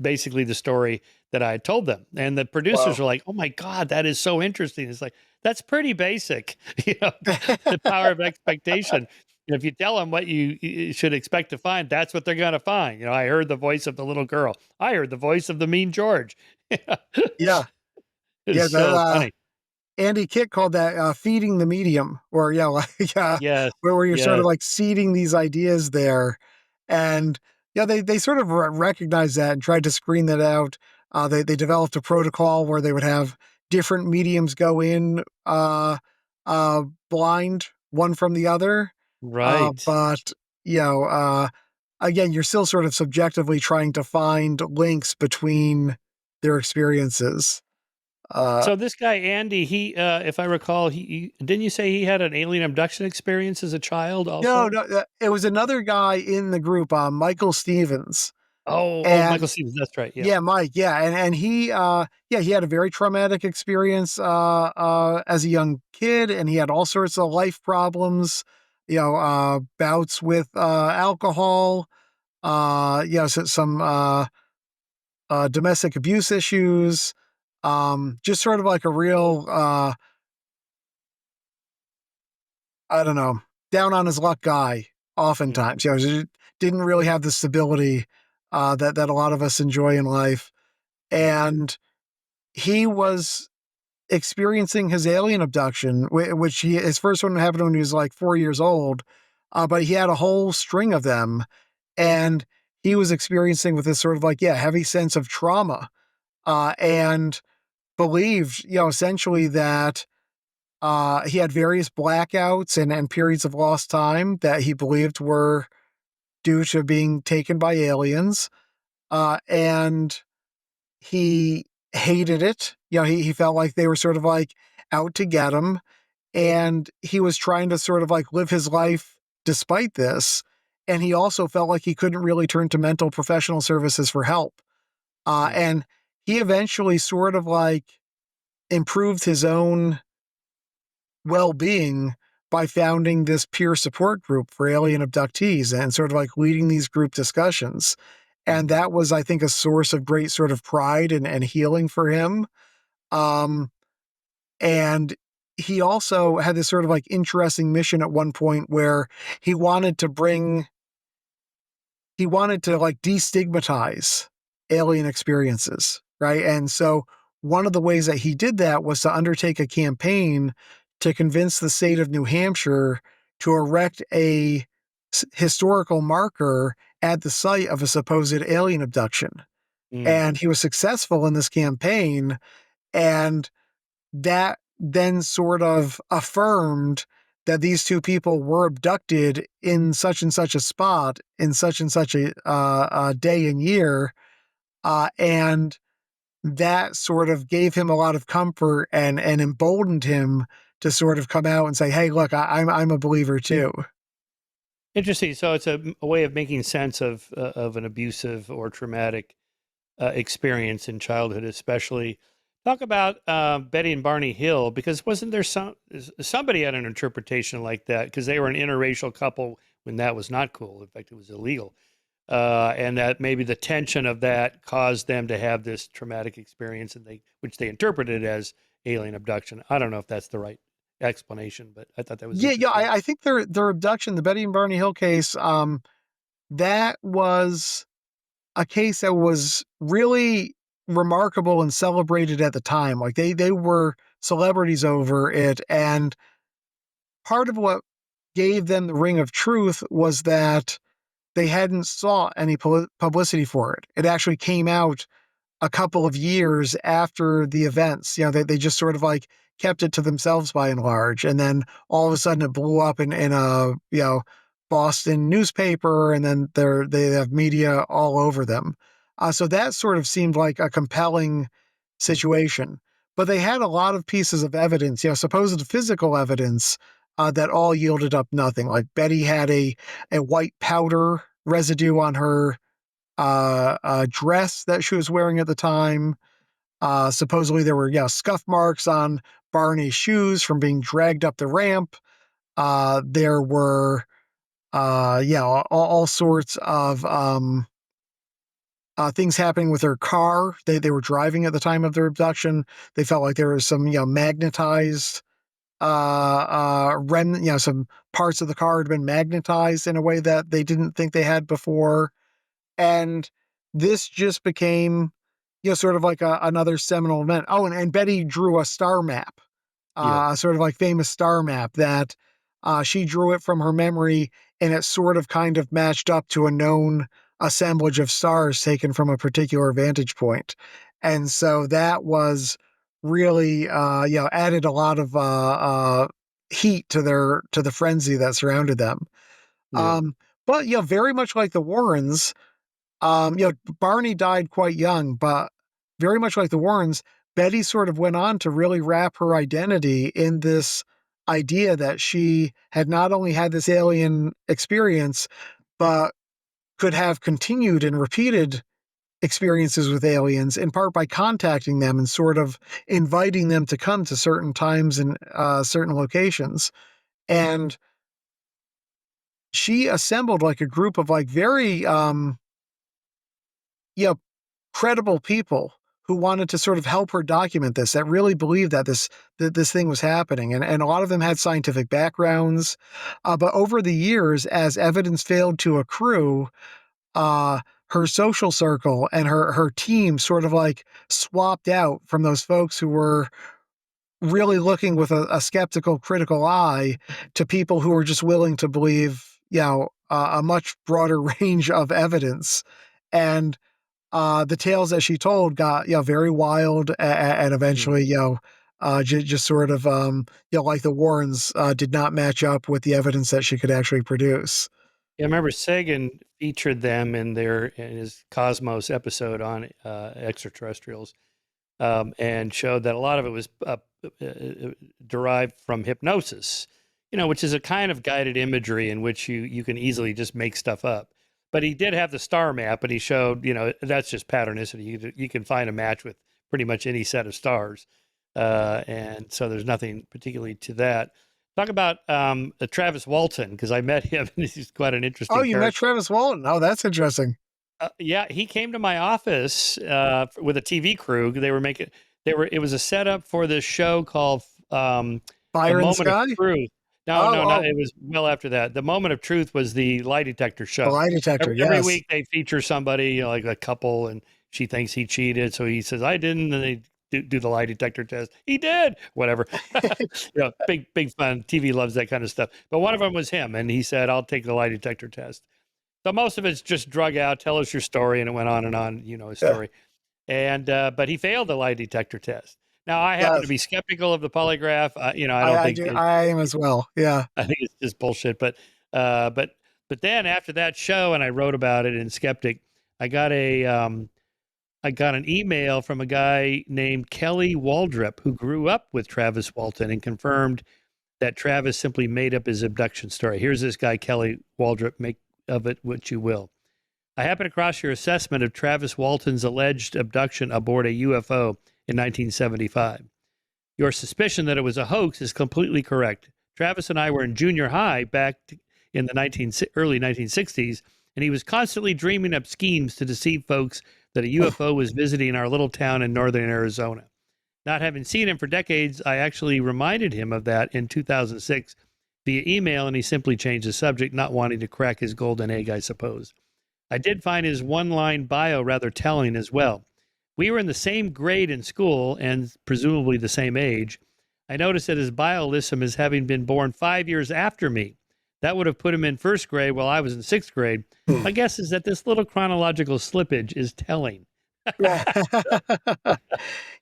basically the story that I had told them. And the producers were like, "Oh my God, that is so interesting." It's like, that's pretty basic, the power of expectation. If you tell them what you should expect to find, that's what they're going to find. I heard the voice of the little girl. I heard the voice of the mean George. Yeah. It's so funny. Andy Kitt called that feeding the medium, or Yes. where you're sort Yes. of like seeding these ideas there. And they sort of recognized that and tried to screen that out. They developed a protocol where they would have different mediums go in blind, one from the other. Right. But again, you're still sort of subjectively trying to find links between their experiences. So this guy, Andy, he, if I recall, didn't you say he had an alien abduction experience as a child also? No, it was another guy in the group, Michael Stevens. Oh, And Michael Stevens. That's right. Yeah. yeah, Mike, yeah. And he, he had a very traumatic experience, as a young kid, and he had all sorts of life problems, bouts with, alcohol, some, domestic abuse issues, just sort of like a real, I don't know, down on his luck guy oftentimes. Just didn't really have the stability that a lot of us enjoy in life. And he was experiencing his alien abduction, which his first one happened when he was like 4 years old, but he had a whole string of them. And he was experiencing with this sort of like, heavy sense of trauma, and believed, essentially that he had various blackouts and periods of lost time that he believed were due to being taken by aliens. And he hated it. He felt like they were sort of like out to get him. And he was trying to sort of like live his life despite this. And he also felt like he couldn't really turn to mental professional services for help. And he eventually sort of like improved his own well-being by founding this peer support group for alien abductees and sort of like leading these group discussions. And that was, I think, a source of great sort of pride and healing for him. And he also had this sort of like interesting mission at one point where he wanted to like destigmatize alien experiences, right? And so one of the ways that he did that was to undertake a campaign to convince the state of New Hampshire to erect a historical marker at the site of a supposed alien abduction. Mm. And he was successful in this campaign. And that then sort of affirmed that these two people were abducted in such and such a spot in such and such a day and year. And that sort of gave him a lot of comfort and emboldened him to sort of come out and say, "Hey, look, I'm a believer too." Interesting. So it's a way of making sense of an abusive or traumatic experience in childhood, especially. Talk about Betty and Barney Hill, because wasn't there somebody had an interpretation like that because they were an interracial couple when that was not cool. In fact, it was illegal, and that maybe the tension of that caused them to have this traumatic experience, and which they interpreted as alien abduction. I don't know if that's the right explanation, but I thought that was Yeah, yeah. interesting. I think their abduction, the Betty and Barney Hill case, that was a case that was really remarkable and celebrated at the time. Like they were celebrities over it, and part of what gave them the ring of truth was that they hadn't sought any publicity for it. It actually came out a couple of years after the events. They just sort of like kept it to themselves by and large. And then all of a sudden it blew up in a, Boston newspaper, and then they have media all over them. So that sort of seemed like a compelling situation. But they had a lot of pieces of evidence, supposed physical evidence, that all yielded up nothing. Like Betty had a white powder residue on her dress that she was wearing at the time. Supposedly there were, scuff marks on Barney's shoes from being dragged up the ramp. There were, all sorts of things happening with her car. They were driving at the time of their abduction. They felt like there was some, magnetized remnant, some parts of the car had been magnetized in a way that they didn't think they had before. And this just became, sort of like another seminal event. Oh, and Betty drew a star map, Yeah. sort of like famous star map that she drew it from her memory, and it sort of kind of matched up to a known assemblage of stars taken from a particular vantage point. And so that was really, added a lot of heat to the frenzy that surrounded them. Yeah. But very much like the Warrens, Barney died quite young, but very much like the Warrens, Betty sort of went on to really wrap her identity in this idea that she had not only had this alien experience, but could have continued and repeated experiences with aliens, in part by contacting them and sort of inviting them to come to certain times and certain locations. And she assembled like a group of like very, credible people who wanted to sort of help her document this, that really believed that this thing was happening. And a lot of them had scientific backgrounds. But over the years, as evidence failed to accrue, her social circle and her team sort of like swapped out from those folks who were really looking with a skeptical, critical eye to people who were just willing to believe, a much broader range of evidence. And the tales that she told got, very wild, and eventually, just sort of, like the Warrens, did not match up with the evidence that she could actually produce. Yeah, I remember Sagan featured them in his Cosmos episode on extraterrestrials, and showed that a lot of it was derived from hypnosis, which is a kind of guided imagery in which you can easily just make stuff up. But he did have the star map, and he showed, that's just patternicity. You can find a match with pretty much any set of stars, and so there's nothing particularly to that. Talk about Travis Walton, because I met him, and he's quite an Oh, interesting you met character. Travis Walton. Oh, that's interesting. Yeah, he came to my office with a TV crew. It was a setup for this show called The Fire in the Moment of Sky? Truth. No, Oh, no, no. oh, It was well after that. The Moment of Truth was the lie detector the show. lie detector. Every Yes. week they feature somebody, like a couple, and she thinks he cheated. So he says, I didn't. And they do the lie detector test. He did, whatever. Big fun. TV loves that kind of stuff. But one of them was him. And he said, I'll take the lie detector test. So most of it's just drug out, tell us your story. And it went on, his story. And, but he failed the lie detector test. Now I happen to be skeptical of the polygraph. I don't think I am as well. Yeah. I think it's just bullshit. But then after that show, and I wrote about it in Skeptic, I got an email from a guy named Kelly Waldrop who grew up with Travis Walton and confirmed that Travis simply made up his abduction story. Here's this guy, Kelly Waldrop, make of it what you will. I happened across your assessment of Travis Walton's alleged abduction aboard a UFO in 1975. Your suspicion that it was a hoax is completely correct. Travis and I were in junior high back in the early 1960s, and he was constantly dreaming up schemes to deceive folks that a UFO was visiting our little town in northern Arizona. Not having seen him for decades, I actually reminded him of that in 2006 via email, and he simply changed the subject, not wanting to crack his golden egg, I suppose. I did find his one-line bio rather telling as well. We were in the same grade in school and presumably the same age. I noticed that his bio lists him as having been born 5 years after me. That would have put him in first grade while I was in sixth grade. My guess is that this little chronological slippage is telling. Yeah.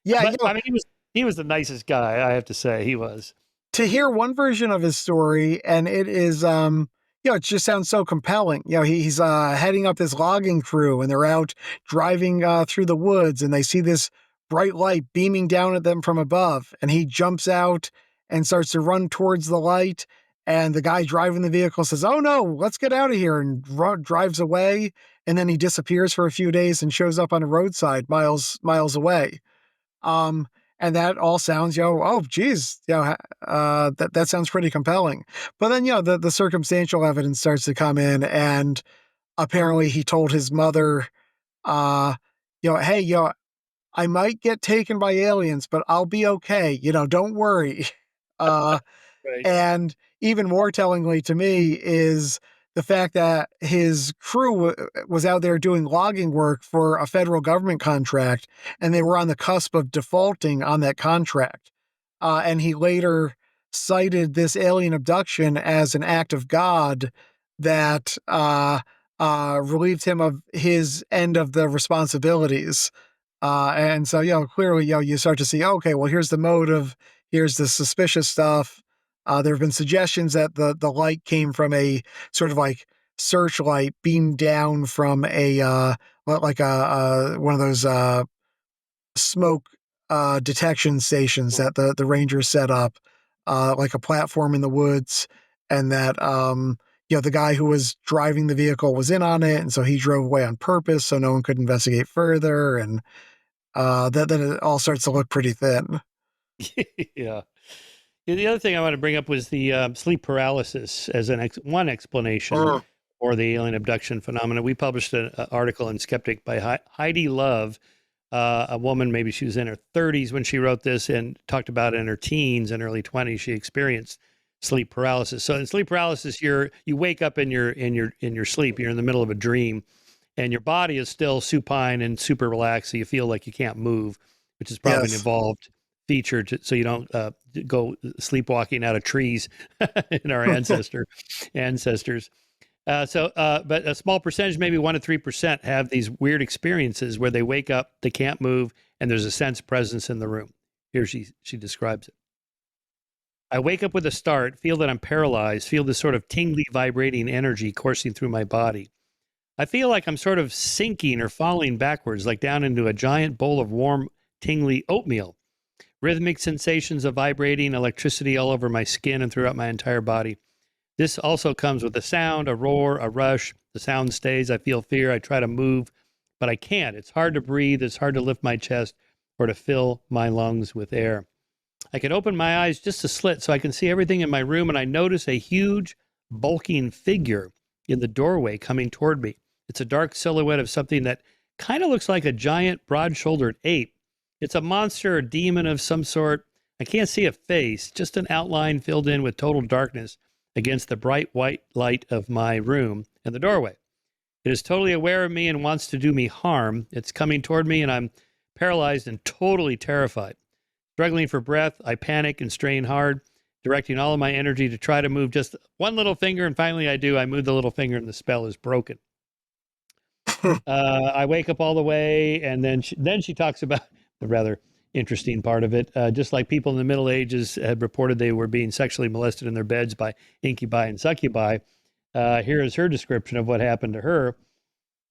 But, I mean, he was the nicest guy, I have to say. He was. To hear one version of his story, and it is, it just sounds so compelling. He's heading up this logging crew, and they're out driving through the woods, and they see this bright light beaming down at them from above, and he jumps out and starts to run towards the light, and the guy driving the vehicle says, "Oh no, let's get out of here," and drives away, and then he disappears for a few days and shows up on a roadside miles away. And that all sounds, oh, geez, that sounds pretty compelling. But then, the circumstantial evidence starts to come in, and apparently he told his mother, hey, I might get taken by aliens, but I'll be okay. Don't worry. Right. And even more tellingly to me is the fact that his crew was out there doing logging work for a federal government contract, and they were on the cusp of defaulting on that contract. And he later cited this alien abduction as an act of God that relieved him of his end of the responsibilities. And so, clearly, you start to see, okay, well, here's the motive, here's the suspicious stuff. There have been suggestions that the light came from a sort of like searchlight beamed down from a one of those smoke detection stations that the rangers set up, like a platform in the woods, and that the guy who was driving the vehicle was in on it, and so he drove away on purpose so no one could investigate further, and then it all starts to look pretty thin. Yeah. The other thing I want to bring up was the sleep paralysis as one explanation for the alien abduction phenomenon. We published an article in Skeptic by Heidi Love, a woman, maybe she was in her 30s when she wrote this, and talked about in her teens and early 20s she experienced sleep paralysis. So in sleep paralysis, you wake up in your sleep, you're in the middle of a dream, and your body is still supine and super relaxed, so you feel like you can't move, which is probably an evolved feature so you don't go sleepwalking out of trees in our ancestors. But a small percentage, maybe 1 to 3%, have these weird experiences where they wake up, they can't move, and there's a sense presence in the room. Here she describes it. I wake up with a start, feel that I'm paralyzed, feel this sort of tingly, vibrating energy coursing through my body. I feel like I'm sort of sinking or falling backwards, like down into a giant bowl of warm, tingly oatmeal. Rhythmic sensations of vibrating electricity all over my skin and throughout my entire body. This also comes with a sound, a roar, a rush. The sound stays. I feel fear. I try to move, but I can't. It's hard to breathe. It's hard to lift my chest or to fill my lungs with air. I can open my eyes just a slit so I can see everything in my room, and I notice a huge, bulking figure in the doorway coming toward me. It's a dark silhouette of something that kind of looks like a giant, broad-shouldered ape. It's a monster or demon of some sort. I can't see a face, just an outline filled in with total darkness against the bright white light of my room and the doorway. It is totally aware of me and wants to do me harm. It's coming toward me, and I'm paralyzed and totally terrified. Struggling for breath, I panic and strain hard, directing all of my energy to try to move just one little finger, and finally I do. I move the little finger, and the spell is broken. I wake up all the way, and then she talks about the rather interesting part of it. Just like people in the Middle Ages had reported they were being sexually molested in their beds by incubi and succubi, here is her description of what happened to her.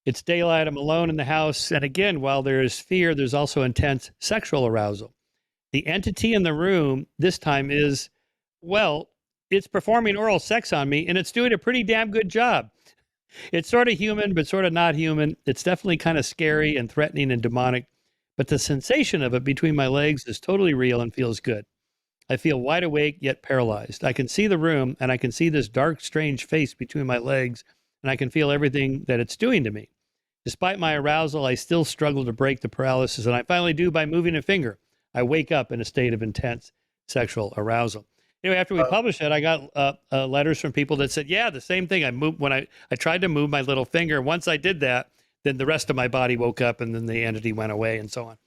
It's daylight. I'm alone in the house. And again, while there is fear, there's also intense sexual arousal. The entity in the room this time is, well, it's performing oral sex on me, and it's doing a pretty damn good job. It's sort of human, but sort of not human. It's definitely kind of scary and threatening and demonic, but the sensation of it between my legs is totally real and feels good. I feel wide awake yet paralyzed. I can see the room, and I can see this dark, strange face between my legs, and I can feel everything that it's doing to me. Despite my arousal, I still struggle to break the paralysis, and I finally do by moving a finger. I wake up in a state of intense sexual arousal. Anyway, after we published it, I got letters from people that said, yeah, the same thing. I tried to move my little finger. Once I did that, then the rest of my body woke up, and then the entity went away, and so on.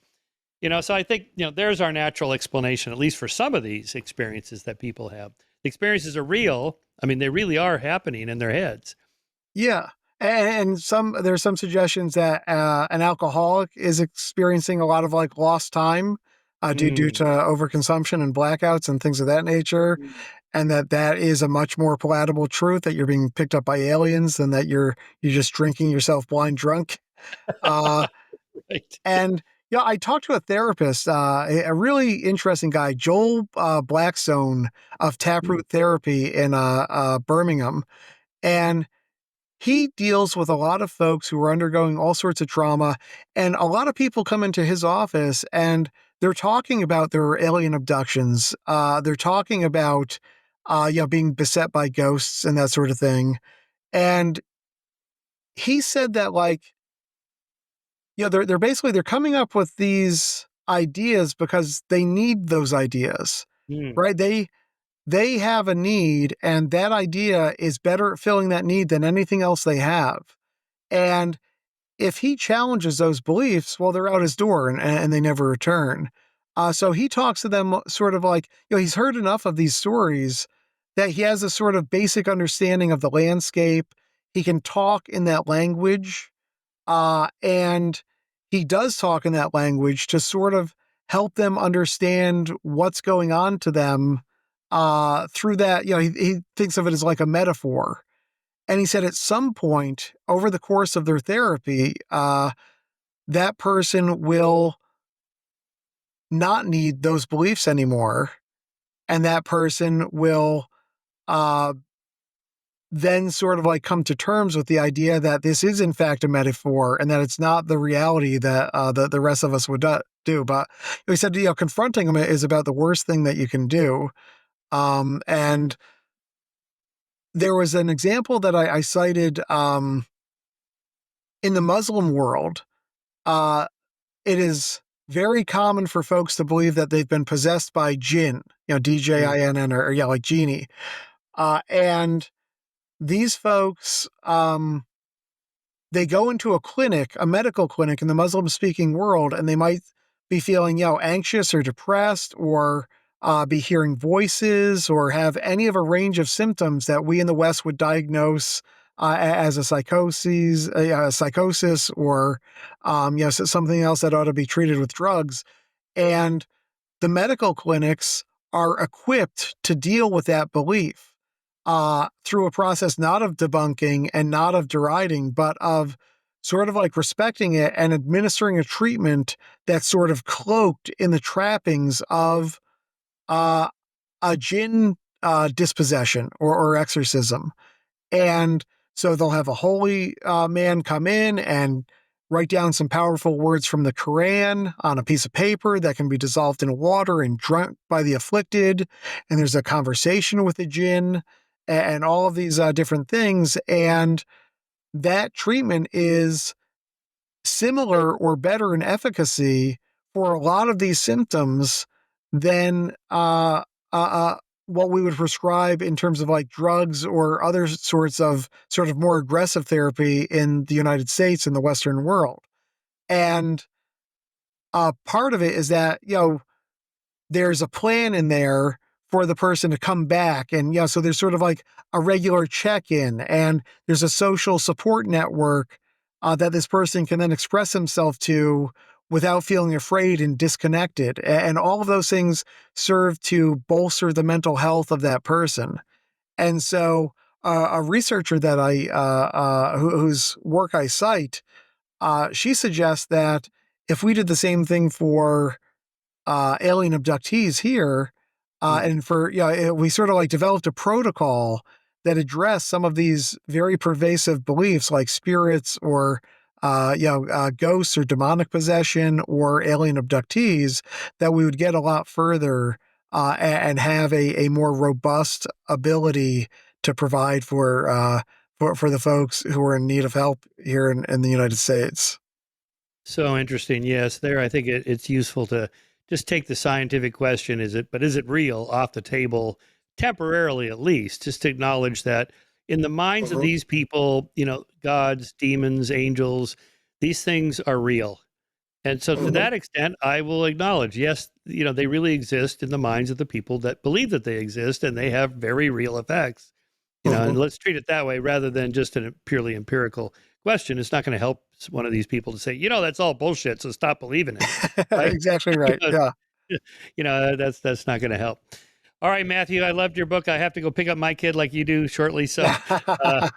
So I think, there's our natural explanation, at least for some of these experiences that people have. The experiences are real. I mean, they really are happening in their heads. Yeah. And there's some suggestions that an alcoholic is experiencing a lot of like lost time due to overconsumption and blackouts and things of that nature. And that is a much more palatable truth, that you're being picked up by aliens than that you're just drinking yourself blind drunk. Right. And I talked to a therapist, a really interesting guy, Joel Blackstone of Taproot Therapy in Birmingham. And he deals with a lot of folks who are undergoing all sorts of trauma. And a lot of people come into his office and they're talking about their alien abductions. They're talking about, being beset by ghosts and that sort of thing. And he said that, like, they're coming up with these ideas because they need those ideas, right? They have a need, and that idea is better at filling that need than anything else they have. And if he challenges those beliefs, well, they're out his door and they never return. So he talks to them sort of like, he's heard enough of these stories that he has a sort of basic understanding of the landscape. He can talk in that language. And he does talk in that language to sort of help them understand what's going on to them through that. He thinks of it as like a metaphor. And he said at some point over the course of their therapy, that person will not need those beliefs anymore. And that person will then sort of like come to terms with the idea that this is in fact a metaphor and that it's not the reality that the rest of us would do. But he said, confronting them is about the worst thing that you can do. And there was an example that I cited in the Muslim world. It is very common for folks to believe that they've been possessed by jinn, DJINN, or like genie. And these folks, they go into a clinic, a medical clinic in the Muslim-speaking world, and they might be feeling, anxious or depressed, or be hearing voices, or have any of a range of symptoms that we in the West would diagnose as a psychosis, or something else that ought to be treated with drugs. And the medical clinics are equipped to deal with that belief through a process not of debunking and not of deriding, but of sort of like respecting it and administering a treatment that's sort of cloaked in the trappings of a jinn dispossession or exorcism. And so they'll have a holy man come in and write down some powerful words from the Quran on a piece of paper that can be dissolved in water and drunk by the afflicted. And there's a conversation with the jinn and all of these different things. And that treatment is similar or better in efficacy for a lot of these symptoms than what we would prescribe in terms of like drugs or other sorts of sort of more aggressive therapy in the United States and the Western world. And part of it is that, there's a plan in there for the person to come back. And so there's sort of like a regular check-in, and there's a social support network that this person can then express himself to without feeling afraid and disconnected. And all of those things serve to bolster the mental health of that person. And so a researcher that whose work I cite, she suggests that if we did the same thing for alien abductees here, and for we sort of like developed a protocol that addressed some of these very pervasive beliefs like spirits or ghosts or demonic possession or alien abductees, that we would get a lot further and have a more robust ability to provide for the folks who are in need of help here in the United States. So interesting. Yes, there. I think it's useful to just take the scientific question: is it real, off the table temporarily, at least, just to acknowledge that in the minds of these people, gods, demons, angels, these things are real. And so to that extent, I will acknowledge, yes, they really exist in the minds of the people that believe that they exist, and they have very real effects. And let's treat it that way rather than just a purely empirical question. It's not going to help one of these people to say, that's all bullshit, so stop believing it. Right? Exactly right. Yeah. That's not going to help. All right, Matthew, I loved your book. I have to go pick up my kid like you do shortly. So I'm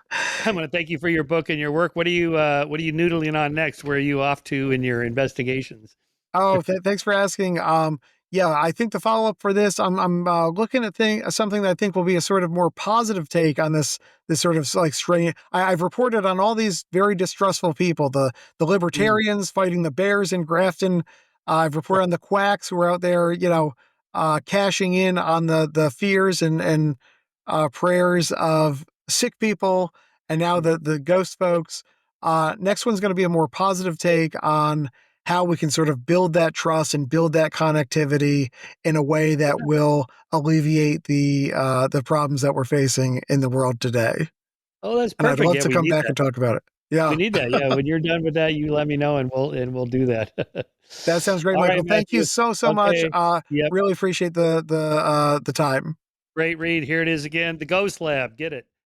going to thank you for your book and your work. What are you noodling on next? Where are you off to in your investigations? Oh, thanks for asking. I think the follow up for this, I'm looking at something that I think will be a sort of more positive take on this sort of like strain. I've reported on all these very distrustful people, the libertarians fighting the bears in Grafton. I've reported on the quacks who are out there, cashing in on the fears and prayers of sick people, and now the ghost folks. Next one's going to be a more positive take on how we can sort of build that trust and build that connectivity in a way that will alleviate the problems that we're facing in the world today. Oh, that's And I'd perfect. love Yeah, to we come need back that. and talk about it. Yeah. We need that. Yeah, when you're done with that, you let me know, and we'll do that. That sounds great, All right, Michael. Thank you Matthew. so much. Okay. Yep. Really appreciate the time. Great read. Here it is again. The Ghost Lab. Get it.